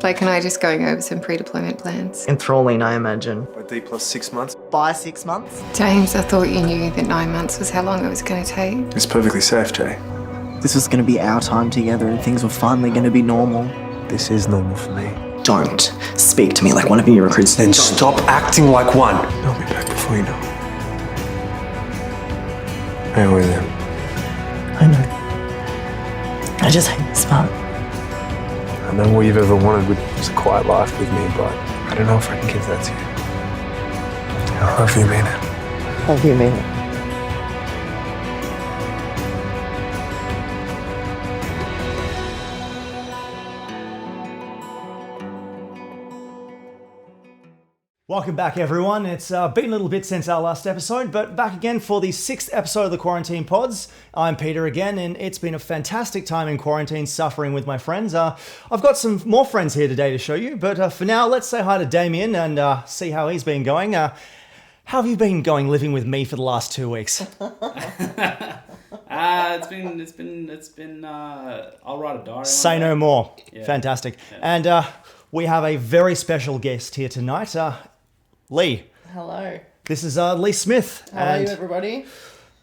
Blake and I just going over some pre-deployment plans. Enthralling, I imagine. A D plus 6 months. By 6 months? James, I thought you knew that 9 months was how long it was going to take. It's perfectly safe, Jay. This was going to be our time together and things were finally going to be normal. This is normal for me. Don't speak to me like one of your recruits. Then stop acting like one. I'll be back before you know. How are them? I know. I just hate this part. I know all you've ever wanted was a quiet life with me, but I don't know if I can give that to you. I love you, mean it. Love you, mean it. Welcome back, everyone. It's been a little bit since our last episode, but back again for the 6th episode of the Quarantine Pods. I'm Peter again, and it's been a fantastic time in quarantine suffering with my friends. I've got some more friends here today to show you, but for now, let's say hi to Damien and see how he's been going. How have you been going living with me for the last 2 weeks? It's been. I'll write a diary. Say no more. Yeah. Fantastic. Yeah. And we have a very special guest here tonight, Leigh. Hello. This is Leigh Smith. How are you, everybody?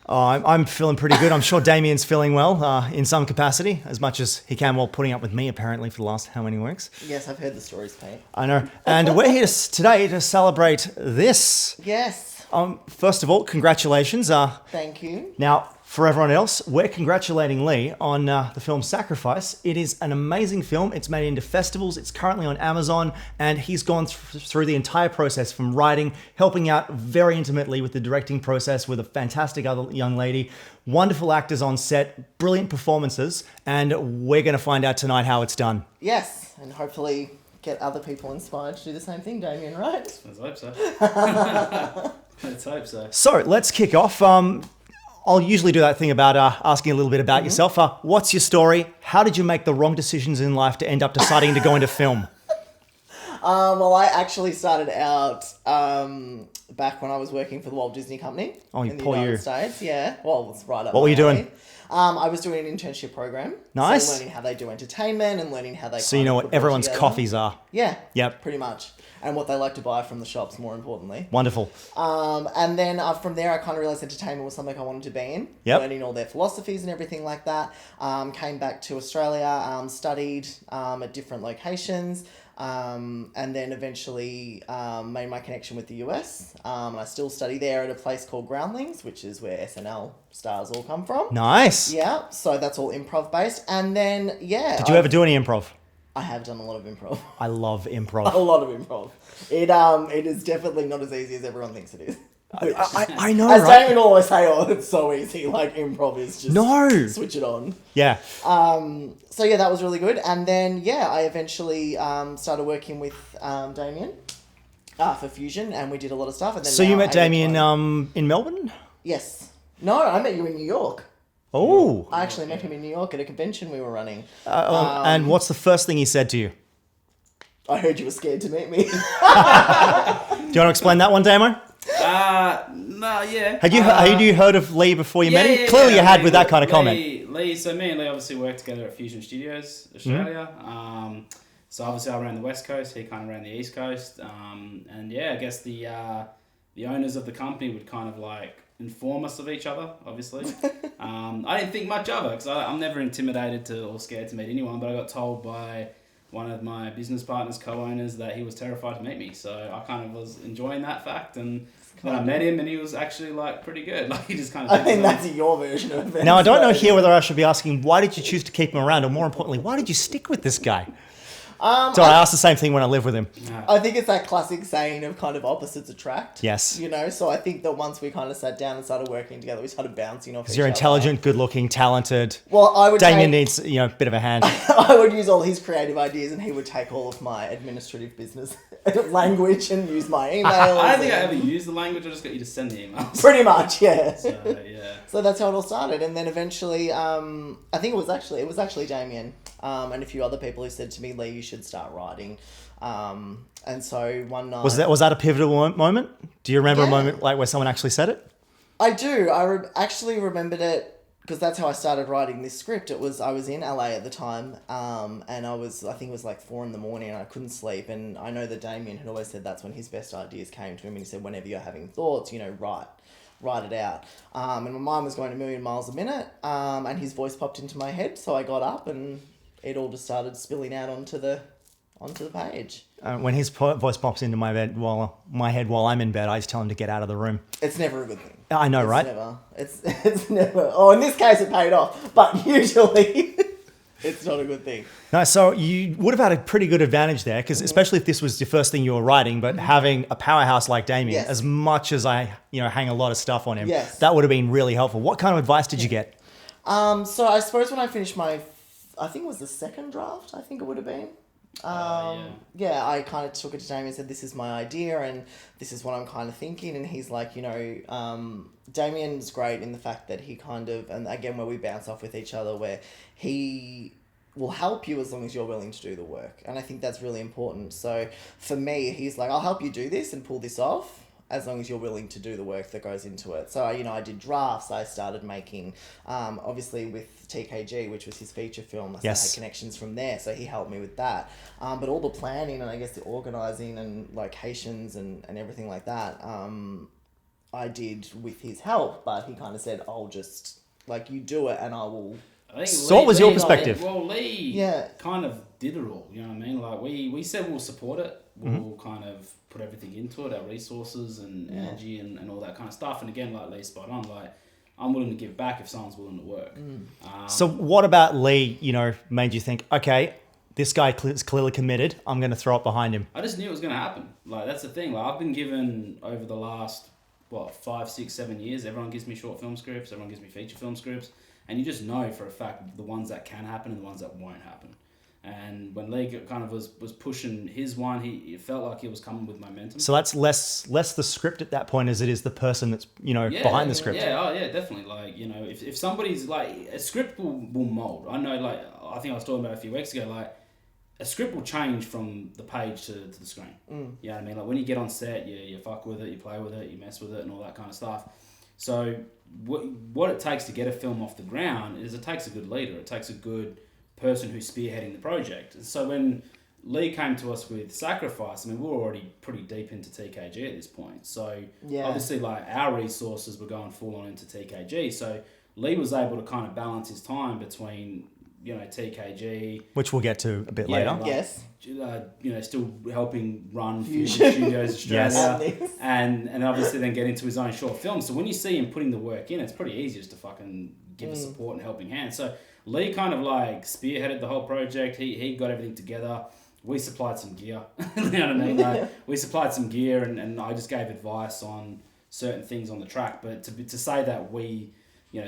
I'm feeling pretty good. I'm sure Damien's feeling well in some capacity, as much as he can while putting up with me, apparently, for the last how many weeks. Yes, I've heard the stories, Pete. I know. And we're here today to celebrate this. Yes. First of all, congratulations. Thank you. Now, for everyone else, we're congratulating Leigh on the film Sacrifice. It is an amazing film. It's made into festivals. It's currently on Amazon, and he's gone through the entire process from writing, helping out very intimately with the directing process with a fantastic other young lady, wonderful actors on set, brilliant performances, and we're going to find out tonight how it's done. Yes, and hopefully get other people inspired to do the same thing, Damien, right? Let's hope so. Let's hope so. So let's kick off. I'll usually do that thing about asking a little bit about yourself. What's your story? How did you make the wrong decisions in life to end up deciding to go into film? Well, I actually started out back when I was working for the Walt Disney Company in the United States. Yeah, well, it's right up. What were you doing? I was doing an internship program. Nice. So learning how they do entertainment and learning how they. So you know what everyone's coffees are. Yeah. Yep. Pretty much. And what they like to buy from the shops, more importantly. Wonderful. And then from there, I kind of realised entertainment was something I wanted to be in. Yep. Learning all their philosophies and everything like that. Came back to Australia, studied at different locations, and then eventually made my connection with the US. And I still study there at a place called Groundlings, which is where SNL stars all come from. Nice. Yeah, so that's all improv based. And then, yeah. Did you ever do any improv? I have done a lot of improv. I love improv. A lot of improv. It is definitely not as easy as everyone thinks it is. I know, as right? Damien always say, oh, it's so easy. Like, improv is just switch it on. Yeah. So yeah, that was really good. And then yeah, I eventually started working with Damien for Fusion, and we did a lot of stuff. And then so you met Damien in Melbourne? Yes. No, I met you in New York. Oh. I actually met him in New York at a convention we were running. And what's the first thing he said to you? I heard you were scared to meet me. Do you want to explain that one, Damo? No, yeah. Had you heard of Leigh before you met him? Yeah, Clearly you had with that kind of comment. So me and Leigh obviously worked together at Fusion Studios, Australia. So obviously I ran the West Coast, he kind of ran the East Coast. And yeah, I guess the owners of the company would kind of like inform us of each other, obviously. I didn't think much of it because I'm never intimidated or scared to meet anyone, but I got told by one of my business partners, co-owners, that he was terrified to meet me. So I kind of was enjoying that fact, and then I met him and he was actually like pretty good. Like he just kind of... I think that's your version of events. Now I don't know here whether I should be asking, why did you choose to keep him around? Or more importantly, why did you stick with this guy? So I asked the same thing when I lived with him. I think it's that classic saying of kind of opposites attract. Yes. You know, so I think that once we kind of sat down and started working together, we started bouncing off each other. Because you're intelligent, good-looking, talented. Well, I would Damien needs, a bit of a hand. I would use all his creative ideas and he would take all of my administrative business language and use my emails. I don't think I ever used the language, I just got you to send the emails. Pretty much, yeah. So, yeah. So that's how it all started. And then eventually, I think it was actually Damien and a few other people who said to me, Leigh, you should start writing. And so one night... Was that a pivotal moment? Do you remember a moment like where someone actually said it? I do. I actually remembered it because that's how I started writing this script. I was in LA at the time, and I think it was like 4 a.m, and I couldn't sleep. And I know that Damien had always said that's when his best ideas came to him. And he said, whenever you're having thoughts, write it out. And my mind was going a million miles a minute, and his voice popped into my head. So I got up, and it all just started spilling out onto the page. When his voice pops into my head while I'm in bed, I just tell him to get out of the room. It's never a good thing. I know, right? It's never. Oh, in this case, it paid off, but usually it's not a good thing. No, so you would have had a pretty good advantage there, because especially if this was the first thing you were writing, but having a powerhouse like Damien, Yes. as much as I hang a lot of stuff on him, Yes. that would have been really helpful. What kind of advice did you get? So I suppose when I finished I think it was the second draft. I think it would have been. Yeah, I kind of took it to Damien and said, this is my idea and this is what I'm kind of thinking. And he's like, Damien's great in the fact that he kind of, and again, where we bounce off with each other, where he will help you as long as you're willing to do the work. And I think that's really important. So for me, he's like, I'll help you do this and pull this off, as long as you're willing to do the work that goes into it. So, I did drafts. I started making, obviously with TKG, which was his feature film. I had connections from there, so he helped me with that. But all the planning and I guess the organising and locations and everything like that, I did with his help. But he kind of said, I'll just, you do it and I will... So what was your perspective? Well, Leigh kind of did it all, you know what I mean? Like, we said we'll support it. We'll kind of put everything into it, our resources and energy and all that kind of stuff. And again, like Leigh's spot on, I'm willing to give back if someone's willing to work. So what about Leigh, made you think, okay, this guy is clearly committed, I'm going to throw it behind him? I just knew it was going to happen. That's the thing. I've been given over the last, 5, 6, 7 years, everyone gives me short film scripts, everyone gives me feature film scripts. And you just know for a fact the ones that can happen and the ones that won't happen. And when Leigh kind of was pushing his one, it felt like he was coming with momentum. So that's less the script at that point as it is the person that's, behind the script. Yeah, definitely. If somebody's a script will mold. I know, I think I was talking about a few weeks ago, a script will change from the page to the screen. You know what I mean? When you get on set, you fuck with it, you play with it, you mess with it and all that kind of stuff. So what it takes to get a film off the ground is it takes a good leader. It takes a good person who's spearheading the project. And so when Leigh came to us with Sacrifice, we were already pretty deep into TKG at this point. So obviously our resources were going full on into TKG. So Leigh was able to kind of balance his time between, TKG, which we'll get to a bit later. Yes. Still helping run Fusion Studios Australia, Yes. and obviously then get into his own short film. So when you see him putting the work in, it's pretty easy just to fucking give a support and helping hand. So Leigh kind of spearheaded the whole project. He got everything together. We supplied some gear. You know what I mean? We supplied some gear, and I just gave advice on certain things on the track. But to say that we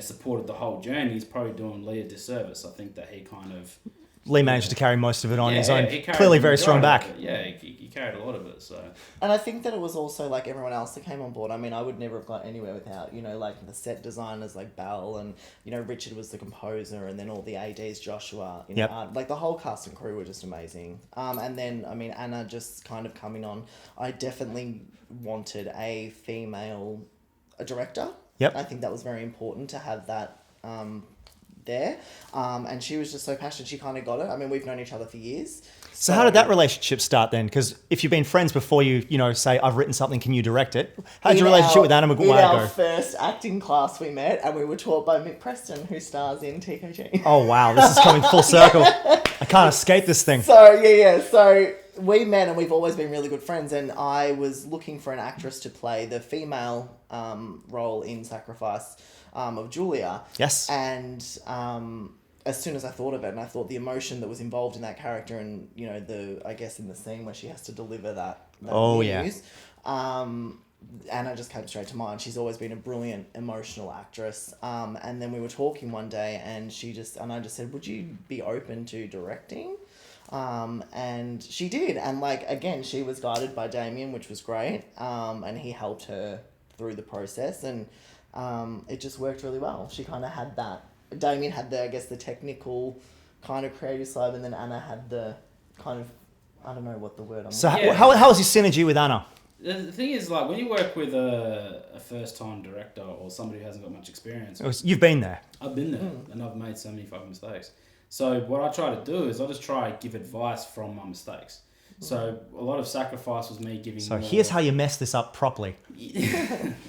supported the whole journey is probably doing Leigh a disservice. I think that he kind of... Leigh managed to carry most of it on his own. He Clearly very strong back. Yeah, he carried a lot of it. So. And I think that it was also everyone else that came on board. I would never have got anywhere without, the set designers like Belle and, Richard was the composer and then all the ADs, Joshua, the whole cast and crew were just amazing. And then, Anna just kind of coming on. I definitely wanted a female director. Yep. I think that was very important to have that there. And she was just so passionate. She kind of got it. We've known each other for years. So how did that relationship start then? Because if you've been friends before you, say, I've written something, can you direct it? How did your relationship with Anna Maguire go? In our first acting class we met and we were taught by Mick Preston, who stars in TKG. Oh, wow. This is coming full circle. I can't escape this thing. So we met and we've always been really good friends, and I was looking for an actress to play the female role in Sacrifice of Julia. Yes. And as soon as I thought of it, and I thought the emotion that was involved in that character and, I guess in the scene where she has to deliver that news, Anna just came straight to mind. She's always been a brilliant emotional actress. And then we were talking one day and I just said, would you be open to directing? And she did. And again, she was guided by Damien, which was great. And he helped her through the process and, it just worked really well. She kind of had that. Damien had the technical kind of creative side, and then Anna had the kind of, I don't know what the word I'm... So how was your synergy with Anna? The thing is, like, when you work with a first-time director or somebody who hasn't got much experience, You've been there. I've been there and I've made so many fucking mistakes. So what I try to do is I just try to give advice from my mistakes. So a lot of sacrifice was me giving. So here's how you mess this up properly.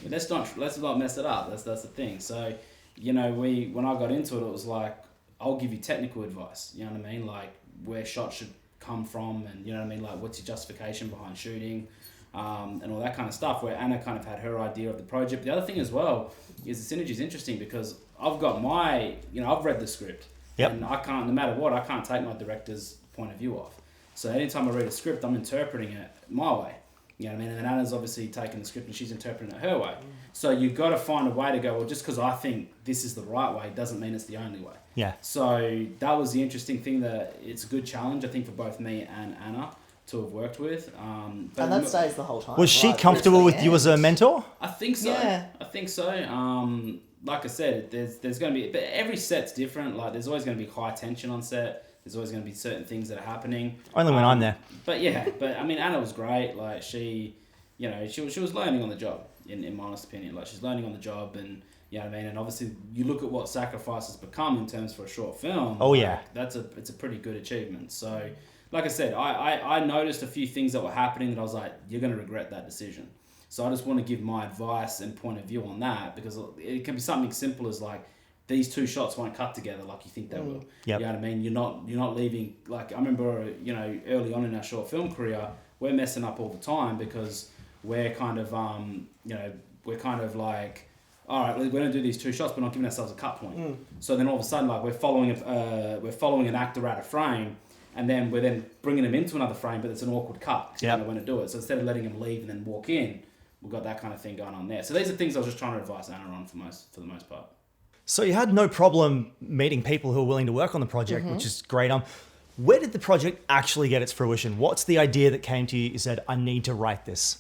let's not mess it up. That's the thing. So, you know, when I got into it, it was like, I'll give you technical advice. You know what I mean? Like where shots should come from, and you know what I mean? Like what's your justification behind shooting, and all that kind of stuff. Where Anna kind of had her idea of the project. The other thing as well is the synergy is interesting because I've got I've read the script. Yep. And I can't, no matter what, I can't take my director's point of view off. So anytime I read a script, I'm interpreting it my way. You know what I mean? And then Anna's obviously taking the script and she's interpreting it her way. So you've got to find a way to go, well, just because I think this is the right way doesn't mean it's the only way. Yeah. So that was the interesting thing, that it's a good challenge, I think, for both me and Anna to have worked with. And that stays the whole time. Was she right, comfortable with you as a mentor? I think so. Yeah. I think so. Like I said, there's going to be, but every set's different. Like there's always going to be high tension on set. There's always going to be certain things that are happening. Only when I'm there. But yeah, I mean, Anna was great. Like she was learning on the job, in my honest opinion. Like she's learning on the job, and you know what I mean. And obviously, you look at what Sacrifice has become in terms for a short film. Oh yeah, it's a pretty good achievement. So, like I said, I noticed a few things that were happening that I was like, you're going to regret that decision. So I just want to give my advice and point of view on that, because it can be something simple as like, these two shots won't cut together like you think they will. Yep. You know what I mean? You're not leaving, like I remember, you know, early on in our short film career, we're messing up all the time because we're kind of we're kind of like, all right, we're going to do these two shots, but not giving ourselves a cut point. So then all of a sudden, like we're following an actor out of frame, and then we're then bringing him into another frame, but it's an awkward cut. So Yep. we don't want to do it. So instead of letting him leave and then walk in, we've got that kind of thing going on there. So these are things I was just trying to advise Anna on for the most part. So you had no problem meeting people who are willing to work on the project, which is great. Where did the project actually get its fruition? What's the idea that came to you? You said, I need to write this.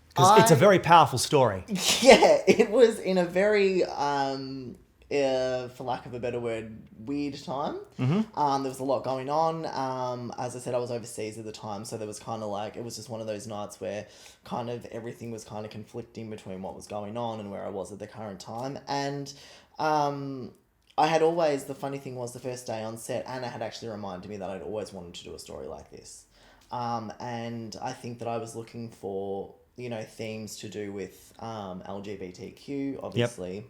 Because it's a very powerful story. Yeah, it was in a very, for lack of a better word, weird time. There was a lot going on. As I said, I was overseas at the time, so there was kind of like, it was just one of those nights where kind of everything was kind of conflicting between what was going on and where I was at the current time. And I had always, the funny thing was, the first day on set, Anna had actually reminded me that I'd always wanted to do a story like this. And I think that I was looking for, you know, themes to do with LGBTQ, obviously. Yep.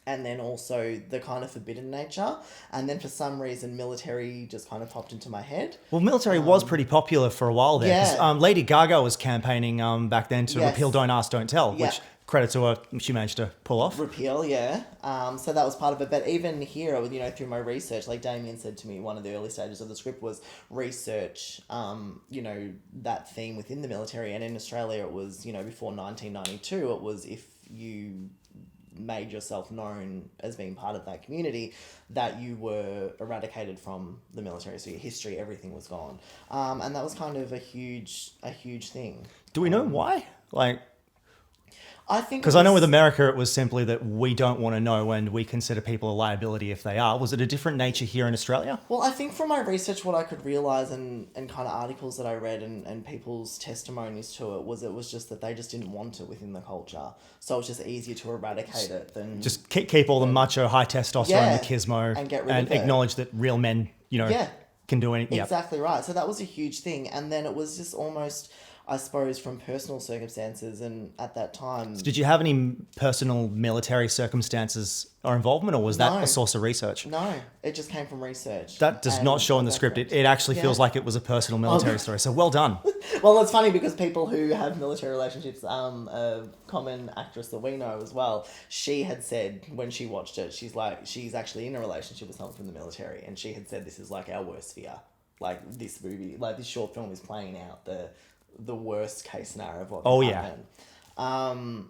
And then also the kind of forbidden nature. And then for some reason, military just kind of popped into my head. Well, military was pretty popular for a while there. Yeah. 'Cause, Lady Gaga was campaigning back then to repeal Don't Ask, Don't Tell, Yeah. which credit to her, she managed to pull off. Repeal, yeah. So that was part of it. But even here, you know, through my research, like Damien said to me, one of the early stages of the script was research, you know, that theme within the military. And in Australia, it was, you know, before 1992, it was if you made yourself known as being part of that community, that you were eradicated from the military. So your history, everything was gone. And that was kind of a huge thing. Do we know why? Like, I think because I know with America, it was simply that we don't want to know and we consider people a liability if they are. Was it a different nature here in Australia? Well, I think from my research, what I could realise and kind of articles that I read and people's testimonies to it was just that they just didn't want it within the culture. So it's just easier to eradicate it than... Just keep all the macho, high testosterone, the gizmo, and get rid of it. Acknowledge that real men, you know, can do anything. Exactly right. So that was a huge thing. And then it was just almost... I suppose from personal circumstances, and at that time... So did you have any personal military circumstances or involvement, or was that a source of research? No, it just came from reseach. That does not show in the script. It actually feels like it was a personal military story, so well done. Well, it's funny because people who have military relationships, a common actress that we know as well, she had said when she watched it, she's actually in a relationship with someone from the military, and she had said this is like our worst fear. Like this movie, like this short film is playing out the worst case scenario of what can happen. And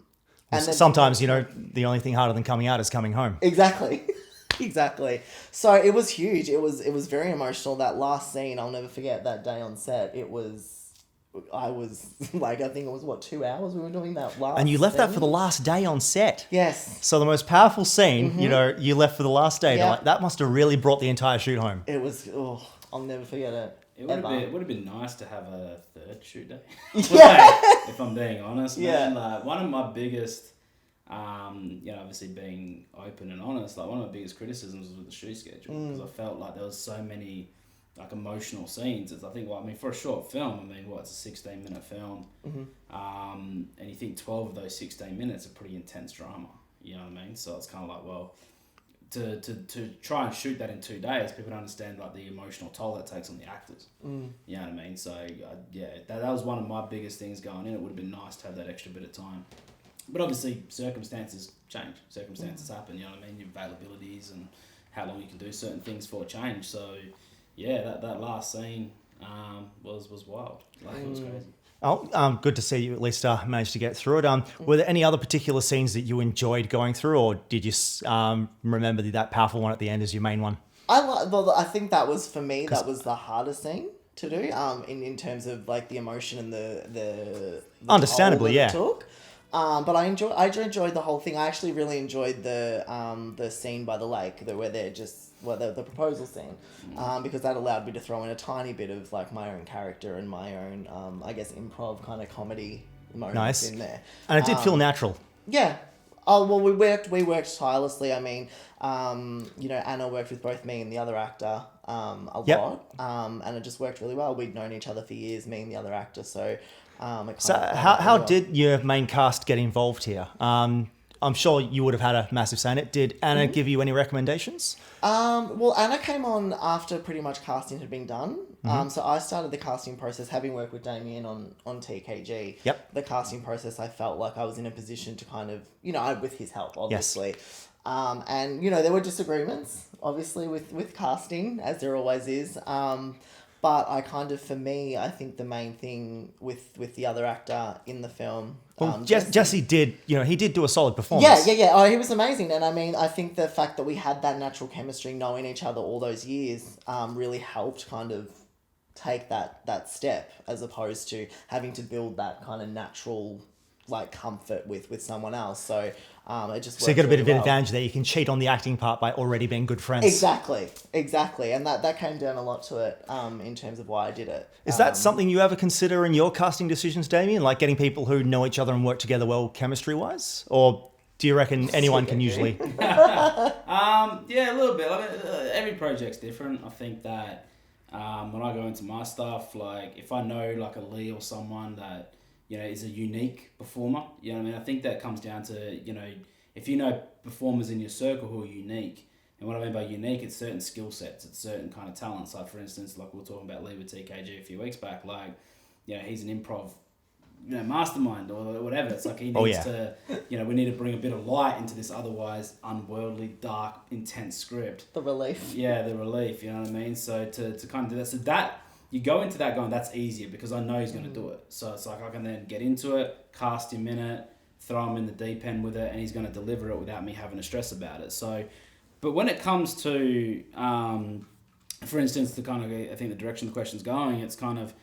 then, sometimes, you know, the only thing harder than coming out is coming home. Exactly. Exactly. So it was huge. It was very emotional. That last scene, I'll never forget that day on set. I was like, I think it was 2 hours we were doing that last. And you left that for the last day on set. Yes. So the most powerful scene, you know, you left for the last day. Yeah. Like, that must have really brought the entire shoot home. It was, I'll never forget it. It would ever. have been nice to have a third shoot day. Yeah. If I'm being honest, Yeah. man. Like, one of my biggest, obviously being open and honest, like one of my biggest criticisms was with the shoot schedule because I felt like there was so many like emotional scenes. It's, I think, for a short film, it's a 16-minute film, and you think 12 of those 16 minutes are pretty intense drama. You know what I mean? So it's kind of like, well, to try and shoot that in 2 days, people don't understand like the emotional toll that takes on the actors. You know what I mean? So that was one of my biggest things going in. It would have been nice to have that extra bit of time, but obviously circumstances change. Circumstances happen. You know what I mean? Your availabilities and how long you can do certain things for change. So yeah, that last scene was wild. Like, it was crazy. Oh, good to see you at least managed to get through it. Were there any other particular scenes that you enjoyed going through, or did you remember that powerful one at the end as your main one? I think that was, for me, that was the hardest thing to do. In terms of like the emotion and the Understandably, toll that yeah. it took. But I enjoyed the whole thing. I actually really enjoyed the scene by the lake, where they're just the proposal scene, because that allowed me to throw in a tiny bit of like my own character and my own I guess improv kind of comedy moments in there. And it did feel natural. Yeah. Oh well, we worked tirelessly. I mean, Anna worked with both me and the other actor a lot, and it just worked really well. We'd known each other for years, me and the other actor, so. So how did your main cast get involved here? I'm sure you would have had a massive say in it. Did Anna give you any recommendations? Well, Anna came on after pretty much casting had been done. So I started the casting process, having worked with Damien on TKG. Yep. The casting process, I felt like I was in a position to kind of, with his help, obviously. Yes. And, there were disagreements, obviously, with casting, as there always is. But I kind of, for me, I think the main thing with the other actor in the film... Well, Jesse did, he did do a solid performance. Yeah. Oh, he was amazing. And I mean, I think the fact that we had that natural chemistry, knowing each other all those years, really helped kind of take that step, as opposed to having to build that kind of natural, like, comfort with someone else. So... it just so you got a bit of really an advantage there. You can cheat on the acting part by already being good friends. Exactly. And that came down a lot to it in terms of why I did it. Is that something you ever consider in your casting decisions, Damien? Like getting people who know each other and work together well chemistry-wise? Or do you reckon anyone can usually... Yeah, a little bit. I mean, every project's different. I think that when I go into my stuff, like if I know like a Leigh or someone that... is a unique performer. You know what I mean? I think that comes down to, if you know performers in your circle who are unique, and what I mean by unique, it's certain skill sets, it's certain kind of talents. Like, for instance, like we were talking about Leigh with TKG a few weeks back, like, he's an improv, mastermind or whatever. It's like he needs to, we need to bring a bit of light into this otherwise unworldly, dark, intense script. The relief. Yeah, the relief, you know what I mean? So to kind of do that, so that... You go into that going, that's easier because I know he's going to do it. So it's like I can then get into it, cast him in it, throw him in the deep end with it, and he's going to deliver it without me having to stress about it. So, but when it comes to, for instance, the kind of, I think the direction the question's going, it's kind of,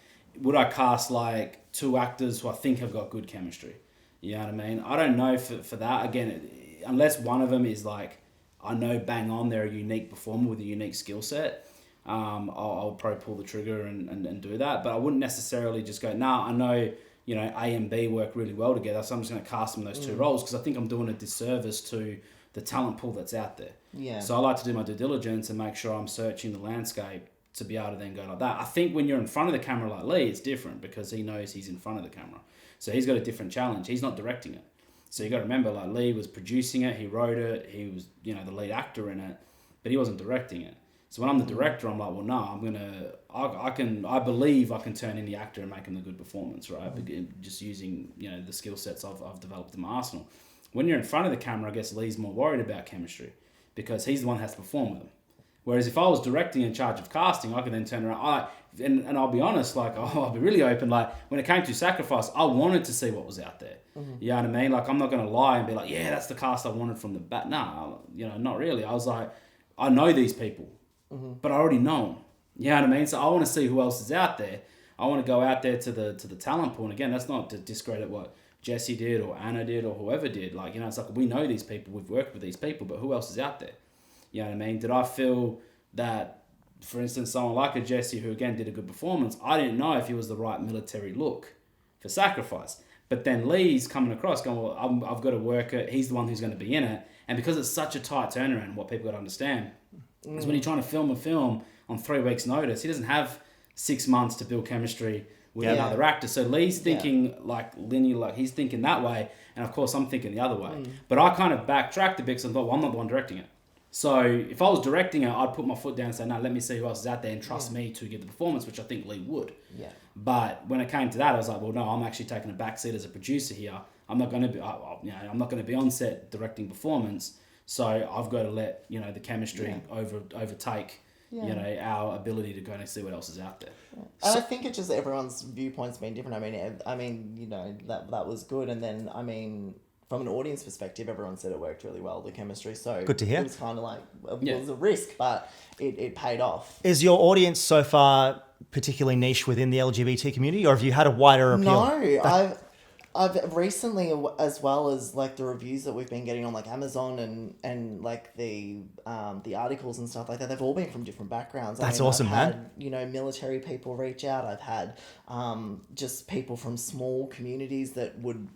would I cast like two actors who I think have got good chemistry? You know what I mean? I don't know for that. Again, unless one of them is like, I know bang on, they're a unique performer with a unique skill set. I'll probably pull the trigger and do that, but I wouldn't necessarily just go, I know, A and B work really well together, so I'm just going to cast them in those two roles, because I think I'm doing a disservice to the talent pool that's out there. Yeah. So I like to do my due diligence and make sure I'm searching the landscape to be able to then go like that. I think when you're in front of the camera like Leigh, it's different because he knows he's in front of the camera. So he's got a different challenge. He's not directing it. So you got to remember, like, Leigh was producing it, he wrote it, he was, the lead actor in it, but he wasn't directing it. So when I'm the director, I'm like, well, no, I believe I can turn in the actor and make him a good performance, right? Just using, the skill sets I've developed in my arsenal. When you're in front of the camera, I guess Leigh's more worried about chemistry because he's the one that has to perform with them. Whereas if I was directing in charge of casting, I could then turn around. And I'll be honest, like, I'll be really open. Like, when it came to Sacrifice, I wanted to see what was out there. You know what I mean? Like, I'm not going to lie and be like, yeah, that's the cast I wanted from the bat. Nah, not really. I was like, I know these people. But I already know them. You know what I mean? So I want to see who else is out there. I want to go out there to the talent pool. And again, that's not to discredit what Jesse did or Anna did or whoever did. Like, it's like we know these people, we've worked with these people, but who else is out there? You know what I mean? Did I feel that for instance, someone like a Jesse, who again did a good performance, I didn't know if he was the right military look for Sacrifice. But then Leigh's coming across going, well, I've got to work it. He's the one who's going to be in it. And because it's such a tight turnaround, what people got to understand is when you're trying to film a film on 3 weeks' notice, he doesn't have 6 months to build chemistry with another actor. So Leigh's thinking like linear, like he's thinking that way. And of course, I'm thinking the other way. But I kind of backtracked a bit because I thought, well, I'm not the one directing it. So if I was directing it, I'd put my foot down and say, no, let me see who else is out there and trust me to give the performance, which I think Leigh would. Yeah. But when it came to that, I was like, well, no, I'm actually taking a backseat as a producer here. I'm not going to be, I'm not going to be on set directing performance. So I've got to let the chemistry overtake our ability to go and see what else is out there. Yeah. And I think it's just everyone's viewpoint's been different. I mean, that was good, and then from an audience perspective, everyone said it worked really well, the chemistry. So good to hear. It was kind of like it was a risk, but it paid off. Is your audience so far particularly niche within the LGBT community, or have you had a wider appeal? No, I've recently, as well as like the reviews that we've been getting on like Amazon and like the articles and stuff like that, they've all been from different backgrounds. That's awesome, I've man. had, military people reach out. I've had just people from small communities that would,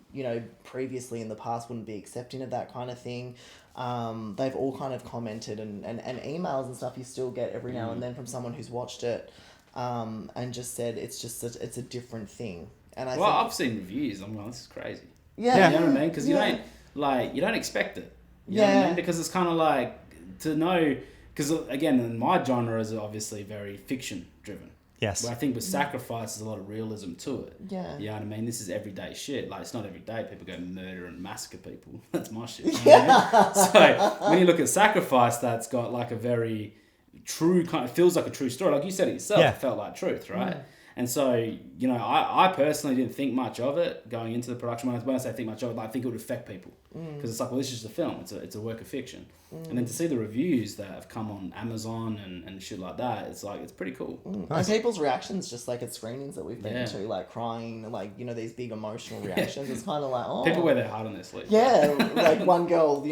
previously in the past wouldn't be accepting of that kind of thing. They've all kind of commented and emails and stuff you still get every now and then from someone who's watched it and just said it's a different thing. And I've seen reviews. I'm like, this is crazy. Yeah. You know what I mean? Because you don't expect it. You know what I mean? Because it's kind of like to know. Because again, in my genre is obviously very fiction driven. Yes. But I think with Sacrifice, there's a lot of realism to it. Yeah. You know what I mean? This is everyday shit. Like, it's not every day people go murder and massacre people. That's my shit. You know what I mean? So when you look at Sacrifice, that's got like a very true kind of, feels like a true story. Like you said it yourself, it felt like truth, right? And so, I personally didn't think much of it going into the production. When I say think much of it, I think it would affect people. Because it's like, well, this is just a film. It's a work of fiction. And then to see the reviews that have come on Amazon and shit like that, it's like, it's pretty cool. Nice. And people's reactions just like at screenings that we've been to, like crying, like, these big emotional reactions. It's kind of like, oh. People wear their heart on their sleeve. Yeah, like one girl,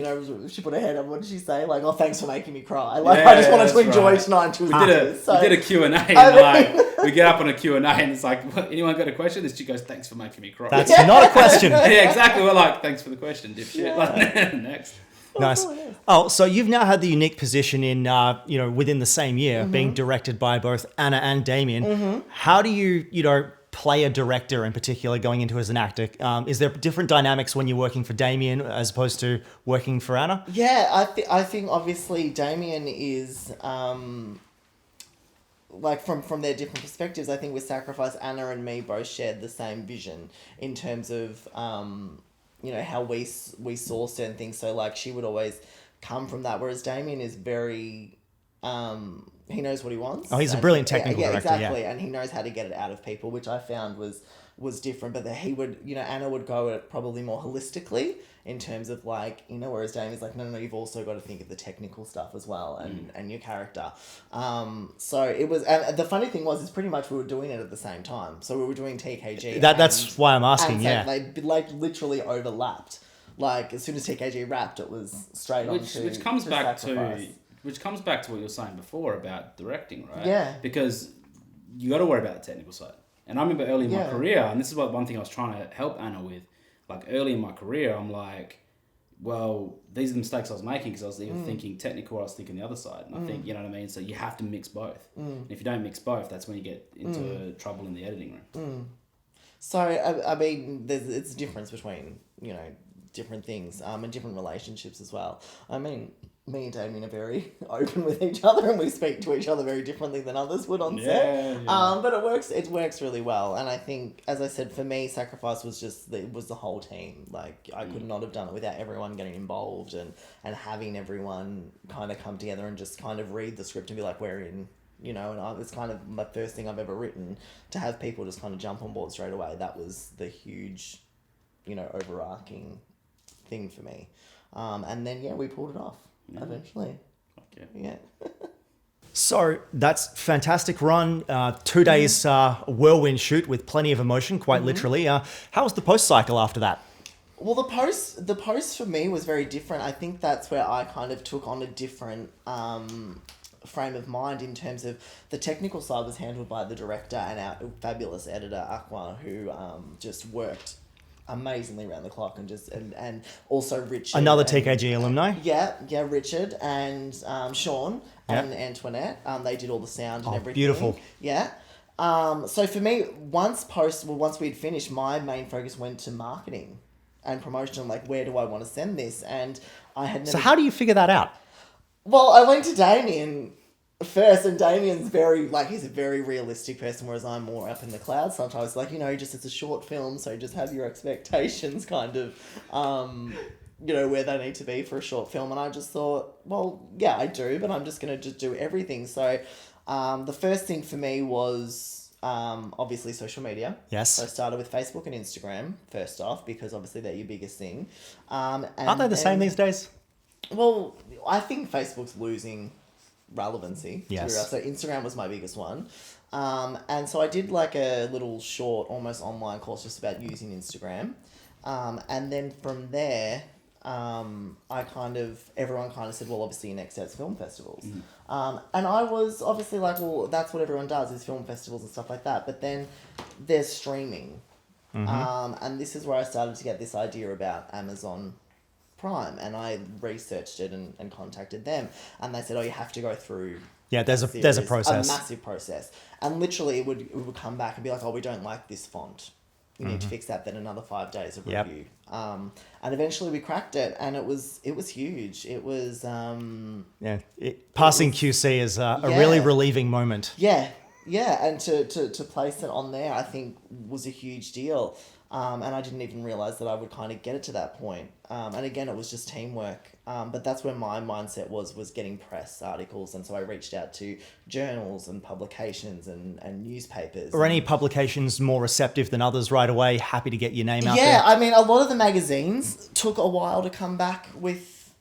she put her head up. What did she say? Like, oh, thanks for making me cry. Like, I just wanted to enjoy tonight. We did a Q&A and like, we get up on a Q&A and it's like, what, anyone got a question? This chick goes, thanks for making me cry. That's not a question. Yeah, exactly. We're like, thanks for the question, dipshit. Yeah. Like, next. Nice. Oh, so you've now had the unique position in, within the same year, being directed by both Anna and Damien. How do you, play a director in particular going into as an actor? Is there different dynamics when you're working for Damien as opposed to working for Anna? Yeah, I think obviously Damien is, like from their different perspectives. I think with Sacrifice, Anna and me both shared the same vision in terms of, how we saw certain things. So like she would always come from that, whereas Damien is very, he knows what he wants. Oh, he's a brilliant technical director. Exactly. Yeah. And he knows how to get it out of people, which I found was different, but that he would, Anna would go at it probably more holistically in terms of like, whereas Damien's like, no, you've also got to think of the technical stuff as well and your character. So it was, and the funny thing was, it's pretty much we were doing it at the same time. So we were doing TKG. That's why I'm asking, They like literally overlapped. Like as soon as TKG wrapped, it was straight on to which comes back Sacrifice. Which comes back to what you were saying before about directing, right? Yeah. Because you got to worry about the technical side. And I remember early in my career, and this is one thing I was trying to help Anna with, like early in my career, I'm like, well, these are the mistakes I was making because I was either thinking technical or I was thinking the other side. And I think, you know what I mean? So you have to mix both. And if you don't mix both, that's when you get into trouble in the editing room. So, I mean, it's a difference between, different things and different relationships as well. I mean, me and Damien are very open with each other and we speak to each other very differently than others would on set. Yeah. But it works really well. And I think, as I said, for me, Sacrifice was was the whole team. Like, I could not have done it without everyone getting involved and having everyone kind of come together and just kind of read the script and be like, we're in. And it's kind of my first thing I've ever written. To have people just kind of jump on board straight away, that was the huge, overarching thing for me. And then, we pulled it off eventually. Yeah. So that's fantastic run. 2 days whirlwind shoot with plenty of emotion, quite literally. How was the post cycle after that? Well, the post for me was very different. I think that's where I kind of took on a different frame of mind in terms of the technical side was handled by the director and our fabulous editor Aqua, who just worked amazingly around the clock, and also Richard, Another and, TKG alumni. yeah, Richard and Sean and Antoinette. They did all the sound and everything. Beautiful. Yeah. So for me, once we'd finished, my main focus went to marketing and promotion. Like, where do I want to send this? And I had never... So how do you figure that out? Well, I went to Damien first, and Damien's he's a very realistic person, whereas I'm more up in the clouds sometimes. Like, just it's a short film, so just have your expectations kind of, where they need to be for a short film. And I just thought, well, yeah, I do, but I'm just going to just do everything. So the first thing for me was obviously social media. Yes. So I started with Facebook and Instagram first off, because obviously they're your biggest thing. Aren't they the same these days? Well, I think Facebook's losing relevancy. Yes. So Instagram was my biggest one. And so I did like a little short, almost online course just about using Instagram. And then from there, everyone kind of said, well, obviously your next step's film festivals. And I was obviously like, well, that's what everyone does, is film festivals and stuff like that. But then there's streaming. And this is where I started to get this idea about Amazon Prime, and I researched it and contacted them, and they said, oh, you have to go through there's a process, a massive process, and literally it would come back and be like, oh, we don't like this font, you need to fix that. Then another 5 days of review. And eventually we cracked it, and it was huge. It was passing QC is a really relieving moment. And to place it on there, I think, was a huge deal. And I didn't even realise that I would kind of get it to that point. And again, it was just teamwork. But that's where my mindset was getting press articles. And so I reached out to journals and publications and newspapers. Are any publications more receptive than others right away? Happy to get your name out there? Yeah, I mean, a lot of the magazines took a while to come back with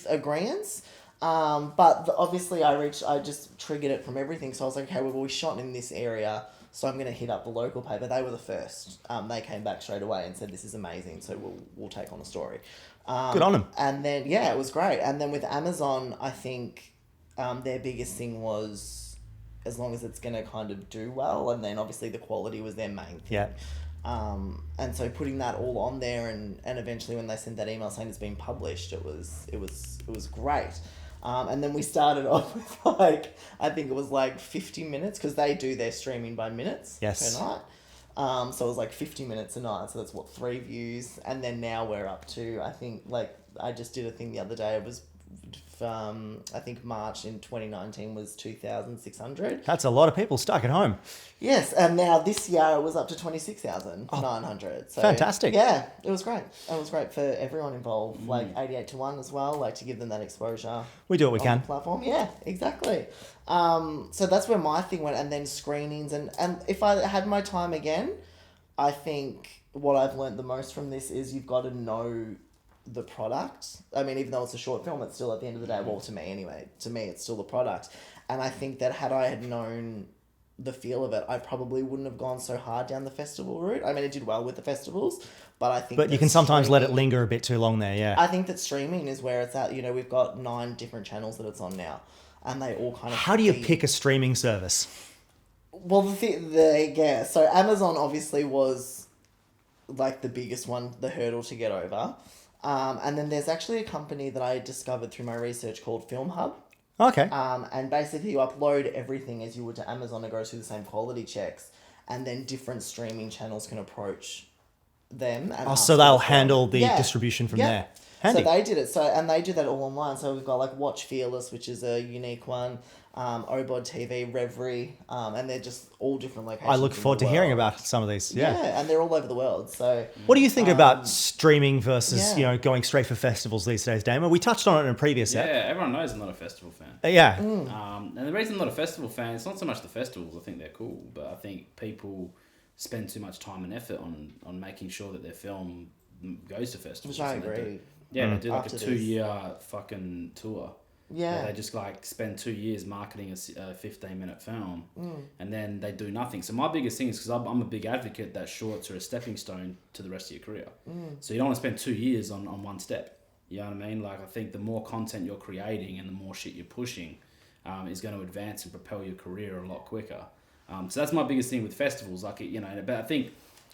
agreements. But obviously I just triggered it from everything. So I was like, okay, well, we shot in this area, so I'm going to hit up the local paper. They were the first. They came back straight away and said, this is amazing, so we'll take on the story. Good on them. And then, yeah, it was great. And then with Amazon, I think their biggest thing was, as long as it's going to kind of do well, and then obviously the quality was their main thing. Yeah. And so putting that all on there, and eventually when they sent that email saying it's been published, it was great. And then we started off with I think it was 50 minutes, because they do their streaming by minutes per night. So it was 50 minutes a night. So that's 3 views. And then now we're up to, I think, I just did a thing the other day. It was, I think March in 2019 was 2,600. That's a lot of people stuck at home. Yes. And now this year it was up to 26,900. So fantastic. Yeah, it was great. It was great for everyone involved, 88-1 as well, to give them that exposure. We do what we can. On the platform. Yeah, exactly. So that's where my thing went, and then screenings. And if I had my time again, I think what I've learned the most from this is you've got to know the product. I mean, even though it's a short film, it's still, at the end of the day, well, to me anyway, it's still the product. And I think that had I had known the feel of it, I probably wouldn't have gone so hard down the festival route. I mean, it did well with the festivals, but I think... But you can sometimes let it linger a bit too long there, yeah. I think that streaming is where it's at. We've got 9 different channels that it's on now, and they all kind of... How do you pick a streaming service? Well, so Amazon obviously was the biggest one, the hurdle to get over. And then there's actually a company that I discovered through my research called Film Hub. Okay. And basically you upload everything as you would to Amazon. It goes through the same quality checks, and then different streaming channels can approach them. And so they'll handle the distribution from there. Handy. So they did it. And they do that all online. So we've got Watch Fearless, which is a unique one. Obod TV, Reverie, and they're just all different locations. I look forward to hearing about some of these. Yeah, and they're all over the world. So, what do you think about streaming versus going straight for festivals these days, Damon? We touched on it in a previous episode. Yeah, everyone knows I'm not a festival fan. And the reason I'm not a festival fan, it's not so much the festivals. I think they're cool, but I think people spend too much time and effort on making sure that their film goes to festivals. Which I agree. They do a 2-year fucking tour. Yeah. They just spend 2 years marketing a 15-minute film, and then they do nothing. So my biggest thing is, because I'm a big advocate that shorts are a stepping stone to the rest of your career. So you don't want to spend 2 years on one step. You know what I mean? I think the more content you're creating and the more shit you're pushing, is going to advance and propel your career a lot quicker. So that's my biggest thing with festivals. Like, but I think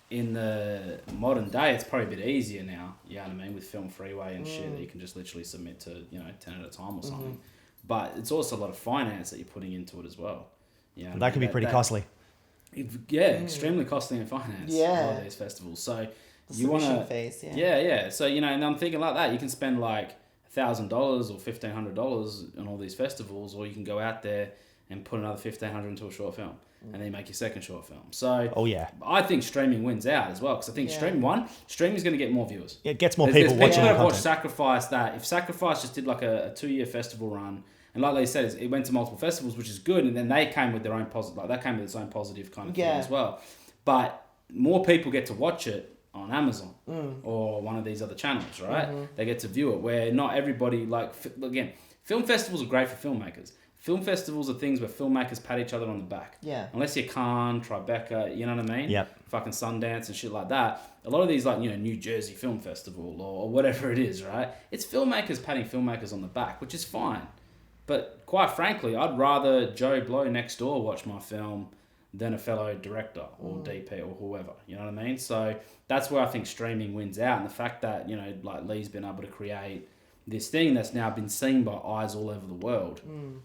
in the modern day, it's probably a bit easier now. You know what I mean? With Film Freeway and shit, that you can just literally submit to 10 at a time or something. But it's also a lot of finance that you're putting into it as well. You know That can be pretty costly. Extremely costly in finance. A lot of these festivals. So you want to fees, yeah. So and I'm thinking like that. You can spend like $1,000 or $1,500 on all these festivals, or you can go out there and put another $1,500 into a short film, and then you make your second short film. So I think streaming wins out as well, because I think streaming's going to get more viewers. It gets more people watching the content. Watch Sacrifice. That if Sacrifice just did like a 2-year festival run, and like they said, it went to multiple festivals, which is good, and then they came with their own positive, like that came with its own positive kind of thing as well. But more people get to watch it on Amazon or one of these other channels, right? They get to view it, where not everybody, like, again, film festivals are great for filmmakers. Film festivals are things where filmmakers pat each other on the back. Yeah. Unless you're Cannes, Tribeca, you know what I mean? Yep. Fucking Sundance and shit like that. A lot of these, like, New Jersey Film Festival or whatever it is, right? It's filmmakers patting filmmakers on the back, which is fine. But quite frankly, I'd rather Joe Blow next door watch my film than a fellow director or DP or whoever. You know what I mean? So that's where I think streaming wins out. And the fact that, like Leigh's been able to create this thing that's now been seen by eyes all over the world,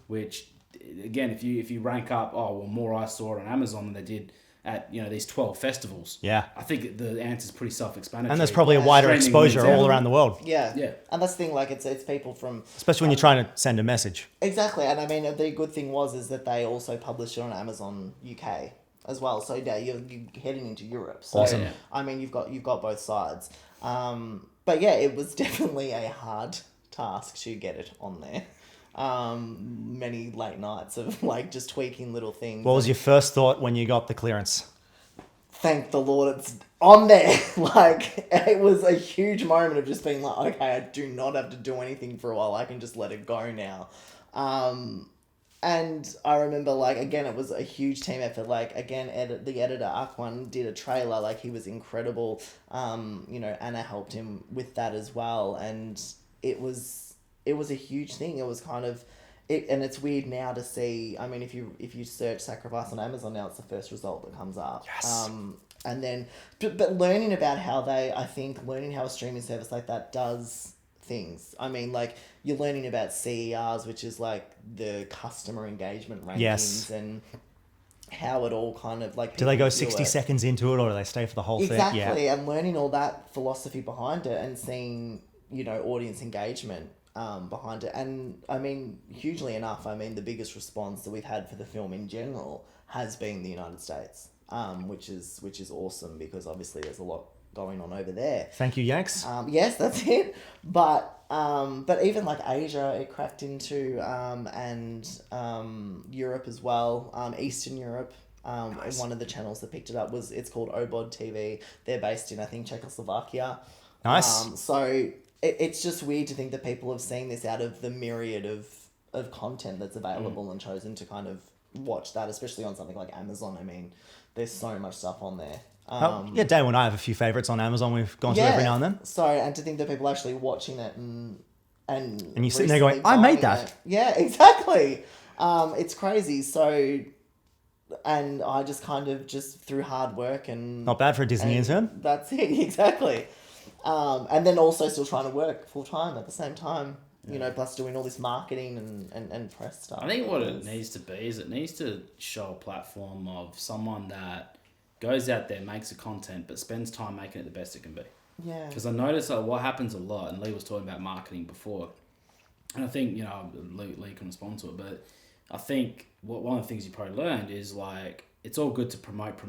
which, again, if you rank up, more eyes saw it on Amazon than they did at these 12 festivals. Yeah, I think the answer's pretty self-explanatory. And there's probably a wider exposure all around the world. Yeah. And that's the thing, like it's people from, especially when you're trying to send a message. Exactly. And I mean, the good thing is that they also published it on Amazon UK as well. So yeah, you're heading into Europe. So awesome. I mean, you've got both sides. But yeah, it was definitely a hard task to get it on there. Many late nights of like just tweaking little things. What was your first thought when you got the clearance? Thank the Lord it's on there. Like, it was a huge moment of just being like, okay, I do not have to do anything for a while. I can just let it go now. And I remember, like, again, it was a huge team effort. Like, again, the editor, Akwan, did a trailer. Like, he was incredible. Anna helped him with that as well. And it was a huge thing. It was kind of... and it's weird now to see... I mean, if you search Sacrifice on Amazon now, it's the first result that comes up. Yes. And then... But learning about how learning how a streaming service like that does things. I mean, like, you're learning about CERs, which is, like, the customer engagement rankings, and how it all kind of, like... Do they go 60 seconds into it, or do they stay for the whole thing? Exactly, and learning all that philosophy behind it and seeing, audience engagement behind it. And, I mean, hugely enough, the biggest response that we've had for the film in general has been the United States, which is awesome, because obviously there's a lot going on over there. Thank you, Yanks. Yes, that's it. But even like Asia, it cracked into, and Europe as well, Eastern Europe. Nice. One of the channels that picked it up it's called Obod TV. They're based in, I think, Czechoslovakia. Nice. So it's just weird to think that people have seen this out of the myriad of content that's available and chosen to kind of watch that, especially on something like Amazon. I mean, there's so much stuff on there. Dave and I have a few favourites on Amazon we've gone through every now and then. So, and to think that people are actually watching it and you're sitting there going, I made that. It. Yeah, exactly. It's crazy. So, and I just kind of through hard work and... Not bad for a Disney intern. That's it, exactly. And then also still trying to work full time at the same time. Plus doing all this marketing and press stuff. I think what it needs to be is it needs to show a platform of someone that goes out there, makes the content, but spends time making it the best it can be. Yeah. Because I notice what happens a lot, and Leigh was talking about marketing before, and I think, Leigh can respond to it, but I think one of the things you probably learned is, like, it's all good to promote,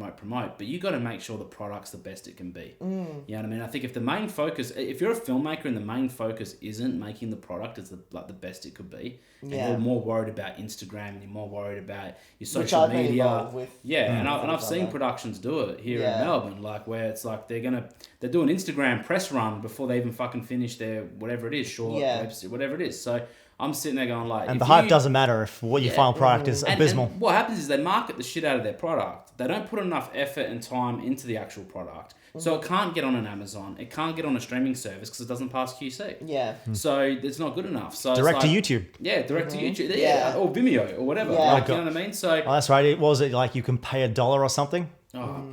but you got to make sure the product's the best it can be. You know what I mean? I think if the main focus, if you're a filmmaker and the main focus isn't making the product as the best it could be, and you're more worried about Instagram, and you're more worried about your social media. And I've seen productions do it here in Melbourne, like, where it's like they're do an Instagram press run before they even fucking finish their whatever it is, short, web series, whatever it is. So I'm sitting there going like, And if the hype you- doesn't matter if what your final product is and abysmal. what happens is they market the shit out of their product. They don't put enough effort and time into the actual product. So it can't get on an Amazon. It can't get on a streaming service because it doesn't pass QC. Yeah. So it's not good enough. So Direct it's to like, YouTube. Yeah, direct to YouTube. Yeah. Or Vimeo or whatever. Yeah. Like, you know what I mean? So Oh, that's right. Was it like you can pay $1 or something?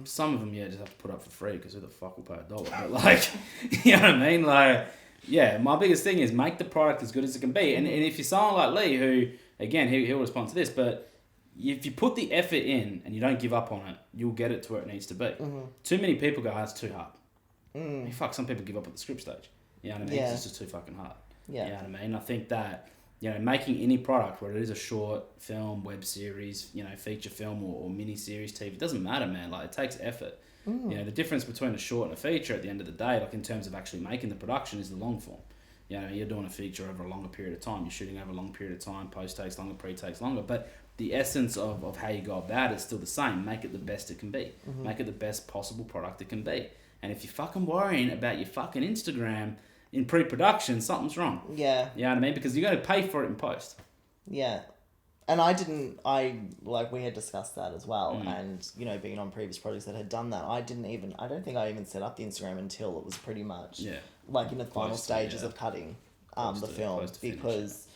some of them, just have to put up for free because who the fuck will pay $1? But like, you know what I mean? Like, yeah, my biggest thing is make the product as good as it can be. And if you're someone like Leigh, who, again, he'll respond to this, but if you put the effort in and you don't give up on it, you'll get it to where it needs to be. Too many people go, it's too hard. Fuck, some people give up at the script stage. You know what I mean? Yeah. 'Cause it's just too fucking hard. Yeah. You know what I mean? I think that, making any product, whether it is a short film, web series, feature film or mini series TV, it doesn't matter, man. Like, it takes effort. The difference between a short and a feature at the end of the day, like in terms of actually making the production, is the long form. You're doing a feature over a longer period of time. You're shooting over a long period of time. Post takes longer, pre takes longer. But the essence of how you go about it is still the same. Make it the best it can be. Make it the best possible product it can be. And if you're fucking worrying about your fucking Instagram in pre-production, something's wrong. Yeah. You know what I mean? Because you're going to pay for it in post. Yeah. And we had discussed that as well. And, being on previous projects that had done that, I don't think I even set up the Instagram until it was pretty much like in the final stages of cutting the film, because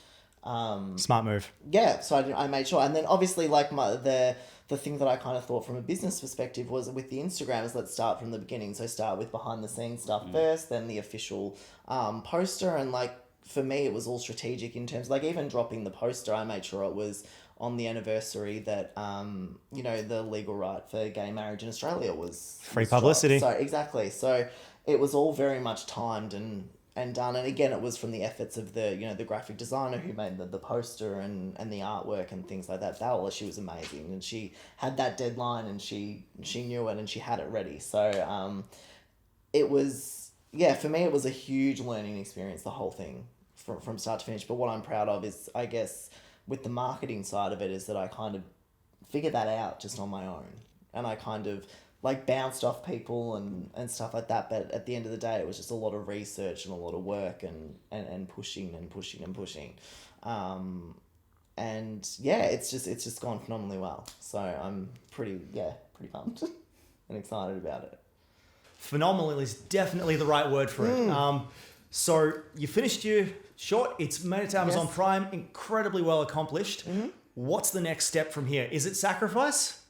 Smart move. yeah, so I made sure. And then obviously like the thing that I kind of thought from a business perspective was with the Instagram is let's start from the beginning. So start with behind the scenes stuff first, then the official poster. And like for me, it was all strategic in terms, like even dropping the poster, I made sure it was on the anniversary that, the legal right for gay marriage in Australia was Free publicity. dropped. So exactly. So it was all very much timed and done. And again, it was from the efforts of the graphic designer who made the poster and the artwork and things like that. She was amazing. And she had that deadline and she knew it and she had it ready. So it was, for me, it was a huge learning experience, the whole thing from start to finish. But what I'm proud of is, I guess, with the marketing side of it, is that I kind of figured that out just on my own. And I kind of like bounced off people and stuff like that. But at the end of the day, it was just a lot of research and a lot of work and pushing and pushing and pushing. And yeah, it's just gone phenomenally well. So I'm pretty pumped and excited about it. Phenomenal is definitely the right word for it. So you finished your short. It's made it to Amazon Yes. Prime. Incredibly well accomplished. What's the next step from here? Is it Sacrifice?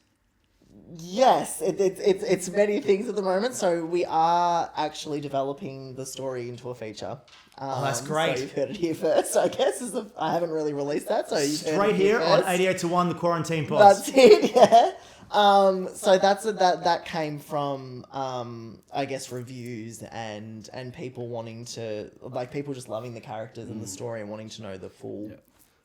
Yes, it's many things at the moment. So we are actually developing the story into a feature. That's great. So you've heard it here first, I guess. I haven't really released that, so you've heard Right it here on first. 88 to 1, the Quarantine Pods. That's it, yeah. So that came from I guess reviews and people wanting to, like, people just loving the characters and the story and wanting to know the full. Yeah.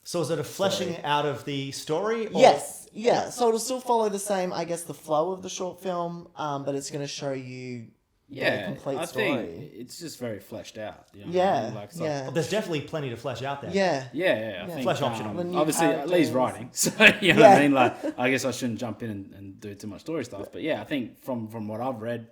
So is it a fleshing out of the story? Or? Yes, yeah. So it'll still follow the same, I guess, the flow of the short film, but it's going to show you the complete I story. think it's just very fleshed out. You know what I Yeah, mean? Like, yeah. There's definitely plenty to flesh out there. Yeah. Yeah, I think Flesh optional. The new obviously characters. Leigh's writing, so you know what I mean. Like, I guess I shouldn't jump in and do too much story stuff, but yeah, I think from what I've read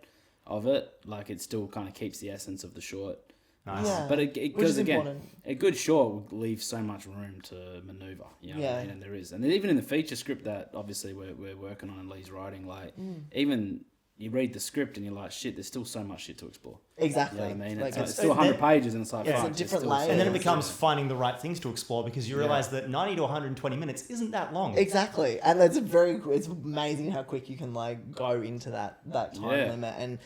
of it, like, it still kind of keeps the essence of the short. Nice. Yeah. But it Which goes is again. important. A good short will leave so much room to maneuver. You know what I mean? And there is, and even in the feature script that obviously we're working on and Leigh's writing, like even you read the script and you're like, shit, there's still so much shit to explore. Exactly. You know what I mean? Like, It's still 100 pages and it's like, Yeah, fuck, it's a there's different still layer. And then it Yeah. becomes finding the right things to explore because you realize that 90 to 120 minutes isn't that long. Exactly, and it's amazing how quick you can like go into that time limit, and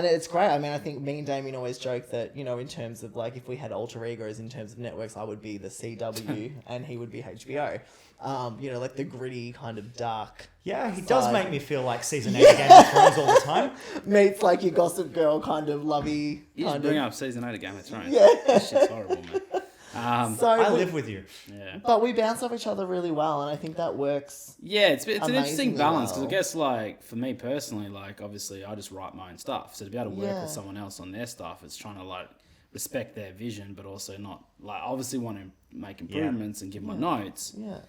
it's great. I mean, I think me and Damien always joke that, in terms of like if we had alter egos in terms of networks, I would be the CW and he would be HBO. Like the gritty kind of dark. Yeah, he does make me feel like season 8 of Game of Thrones all the time. Meets like your Gossip Girl kind of lovey. You just kind bring of. up season 8 of Game of Thrones. Yeah. That shit's horrible, man. So I live with you. Yeah. but we bounce off each other really well, and I think that works. Yeah, it's an interesting amazingly balance because well. I guess, like, for me personally, like, obviously I just write my own stuff. So to be able to work Yeah. with someone else on their stuff, it's trying to, like, respect their vision, but also not, like, obviously want to make improvements and give my notes. Yeah.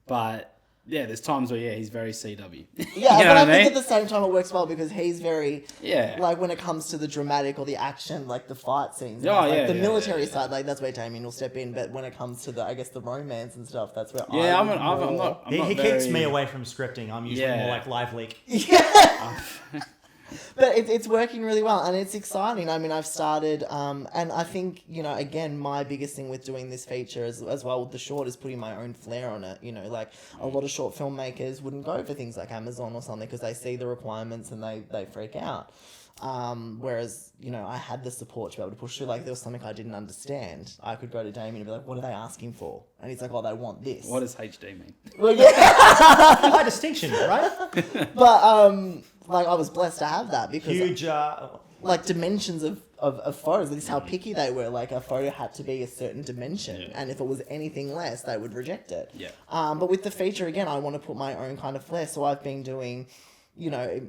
But Yeah, there's times where he's very CW. Yeah, You know but what I I think mean? at the same time it works well because he's very Yeah. like when it comes to the dramatic or the action, like the fight scenes. Oh, like yeah, the yeah, military yeah. side, like that's where Damien will step in. But when it comes to the romance and stuff, that's where Yeah, I I'm would not. I'm He not keeps very- me away from scripting. I'm usually Yeah. more like live leak. But it's working really well and it's exciting. I mean, I've started, and I think, again, my biggest thing with doing this feature as well with the short is putting my own flair on it. Like a lot of short filmmakers wouldn't go for things like Amazon or something because they see the requirements and they freak out. Whereas, I had the support to be able to push through. Like, there was something I didn't understand. I could go to Damien and be like, what are they asking for? And he's like, oh, they want this. What does HD mean? Well, yeah. High distinction, right? But, like, I was blessed to have that because... Huge. like dimensions of photos. This is how picky they were. Like a photo had to be a certain dimension, and if it was anything less, they would reject it. Yeah. But with the feature again, I want to put my own kind of flair. So I've been doing,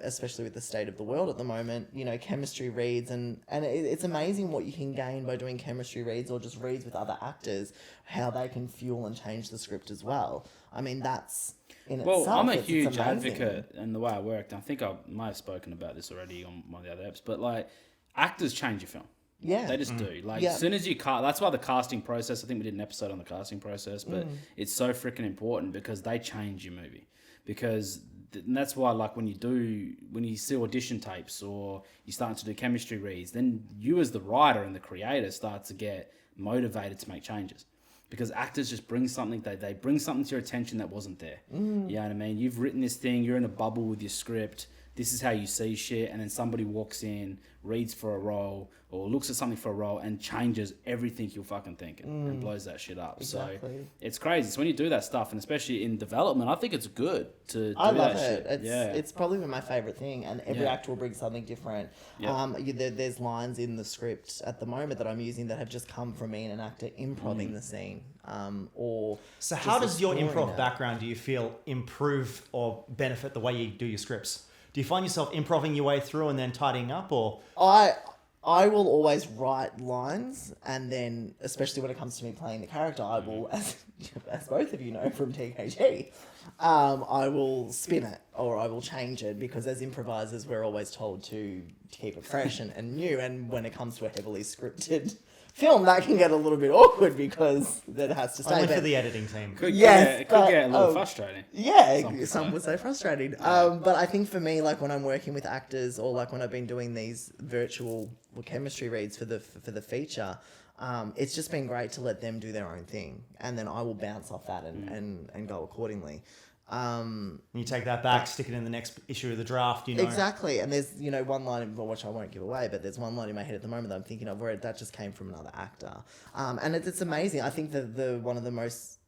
especially with the state of the world at the moment, chemistry reads, and it's amazing what you can gain by doing chemistry reads or just reads with other actors, how they can fuel and change the script as well. I mean, that's. Well, I'm a it's huge amazing. advocate in the way I worked. I think I might have spoken about this already on one of the other apps, but like actors change your film. Yeah. They just do. Like, Yeah. as soon as you cast, that's why the casting process, I think we did an episode on the casting process, but it's so freaking important because they change your movie. And that's why, like, when you see audition tapes or you start to do chemistry reads, then you as the writer and the creator start to get motivated to make changes. Because actors just bring something, they bring something to your attention that wasn't there. You know what I mean? You've written this thing, you're in a bubble with your script, this is how you see shit, and then somebody walks in, reads for a role, or looks at something for a role, and changes everything you're fucking thinking, and blows that shit up. Exactly. So it's crazy. So when you do that stuff, and especially in development, I think it's good to do I love that it. shit. It's probably my favorite thing, and every actor will bring something different. Yeah. There's lines in the script at the moment that I'm using that have just come from me and an actor improving the scene. Or So how just does your exploring improv it. background, do you feel, improve or benefit the way you do your scripts? Do you find yourself improving your way through and then tidying up, or? I will always write lines, and then, especially when it comes to me playing the character, I will, as both of you know from TKG, I will spin it or I will change it because as improvisers, we're always told to keep it fresh and new. And when it comes to a heavily scripted film, that can get a little bit awkward because that has to stay. Only for But- the editing team. It could Yes, get a little but, frustrating. Yeah, Some some would say frustrating. But I think for me, like when I'm working with actors or like when I've been doing these virtual chemistry reads for the feature, it's just been great to let them do their own thing, and then I will bounce off that and go accordingly. You take that back, stick it in the next issue of the draft, you know. Exactly, and there's one line which I won't give away, but there's one line in my head at the moment that I'm thinking of where that just came from another actor, and it's amazing. I think that the one of the most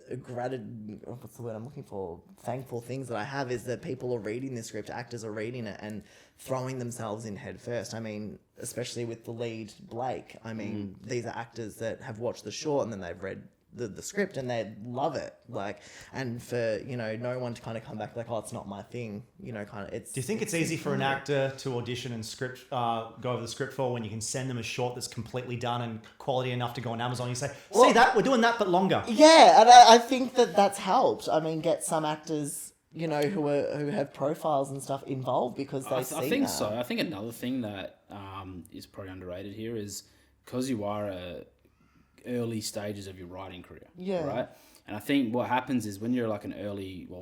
what's the word I'm looking for? Thankful things that I have is that people are reading this script, actors are reading it and throwing themselves in head first. I mean, especially with the lead Blake. I mean, these are actors that have watched the short and then they've read the script and they love it. Like, and for no one to kind of come back like, oh, it's not my thing. Kind of. It's. Do you think it's easy for an actor to audition and script, go over the script for when you can send them a short that's completely done and quality enough to go on Amazon? You say, see that? We're doing that, but longer. Yeah, and I think that's helped. I mean, get some actors, who have profiles and stuff involved because they see I think that. so. I think another thing that is probably underrated here is because you are early stages of your writing career. Yeah. Right? And I think what happens is when you're like an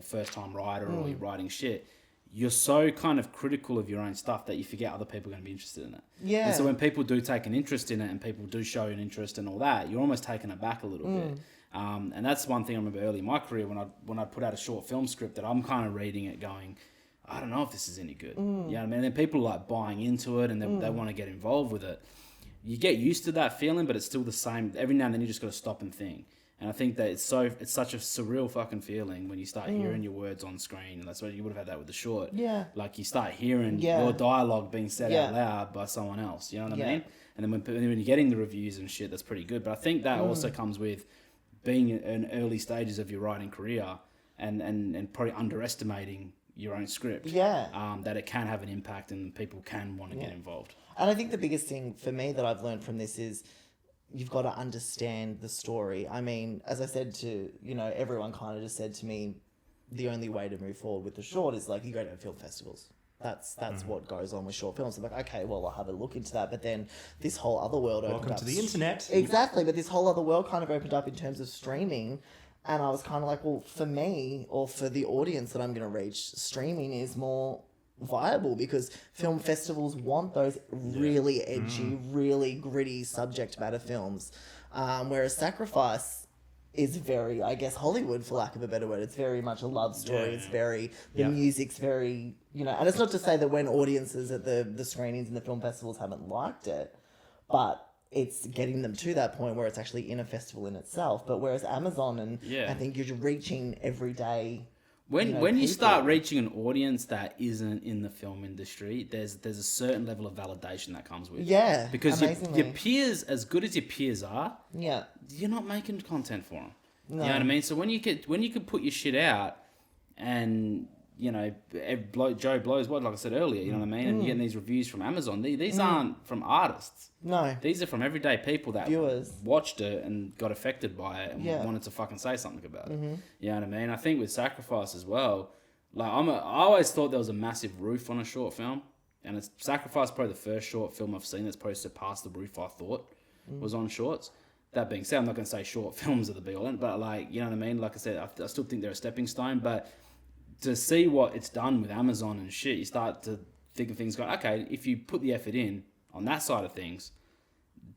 first time writer or you're writing shit, you're so kind of critical of your own stuff that you forget other people are going to be interested in it. Yeah. And so when people do take an interest in it and people do show an interest and all that, you're almost taken aback a little bit. And that's one thing I remember early in my career when I put out a short film script that I'm kind of reading it going, I don't know if this is any good. You know what I mean? And then people are like buying into it and they want to get involved with it. You get used to that feeling, but it's still the same. Every now and then you just got to stop and think. And I think that it's such a surreal fucking feeling when you start hearing your words on screen. And that's what you would have had that with the short. Yeah. Like you start hearing Yeah. your dialogue being said Yeah. out loud by someone else. You know what Yeah. I mean? And then when you're getting the reviews and shit, that's pretty good. But I think that also comes with being in early stages of your writing career and probably underestimating your own script. Yeah. That it can have an impact and people can want to get involved. And I think the biggest thing for me that I've learned from this is, you've got to understand the story. I mean, as I said to, everyone kind of just said to me, the only way to move forward with the short is like you go to film festivals. That's what goes on with short films. I'm like, okay, well, I'll have a look into that. But then this whole other world opened up. Welcome to the internet. Exactly, but this whole other world kind of opened up in terms of streaming. And I was kind of like, well, for me or for the audience that I'm going to reach, streaming is more viable because film festivals want those really edgy, really gritty subject matter films. Whereas Sacrifice is very, I guess, Hollywood, for lack of a better word. It's very much a love story. It's very, the music's very, and it's not to say that when audiences at the screenings and the film festivals haven't liked it, but it's getting them to that point where it's actually in a festival in itself. But whereas Amazon and I think you're reaching everyday. When you start reaching an audience that isn't in the film industry, there's a certain level of validation that comes with. Yeah, because your peers, as good as your peers are, you're not making content for them. No. You know what I mean? So when you could put your shit out, and Joe blows what, like I said earlier, you know what I mean? And you're getting these reviews from Amazon. These aren't from artists. No. These are from everyday people that viewers watched it and got affected by it and wanted to fucking say something about it. You know what I mean? I think with Sacrifice as well, like I always thought there was a massive roof on a short film, and Sacrifice probably the first short film I've seen that's probably surpassed the roof I thought was on shorts. That being said, I'm not going to say short films are the be all end, but like, you know what I mean? Like I said, I still think they're a stepping stone, but to see what it's done with Amazon and shit, you start to think of things going, okay, if you put the effort in on that side of things,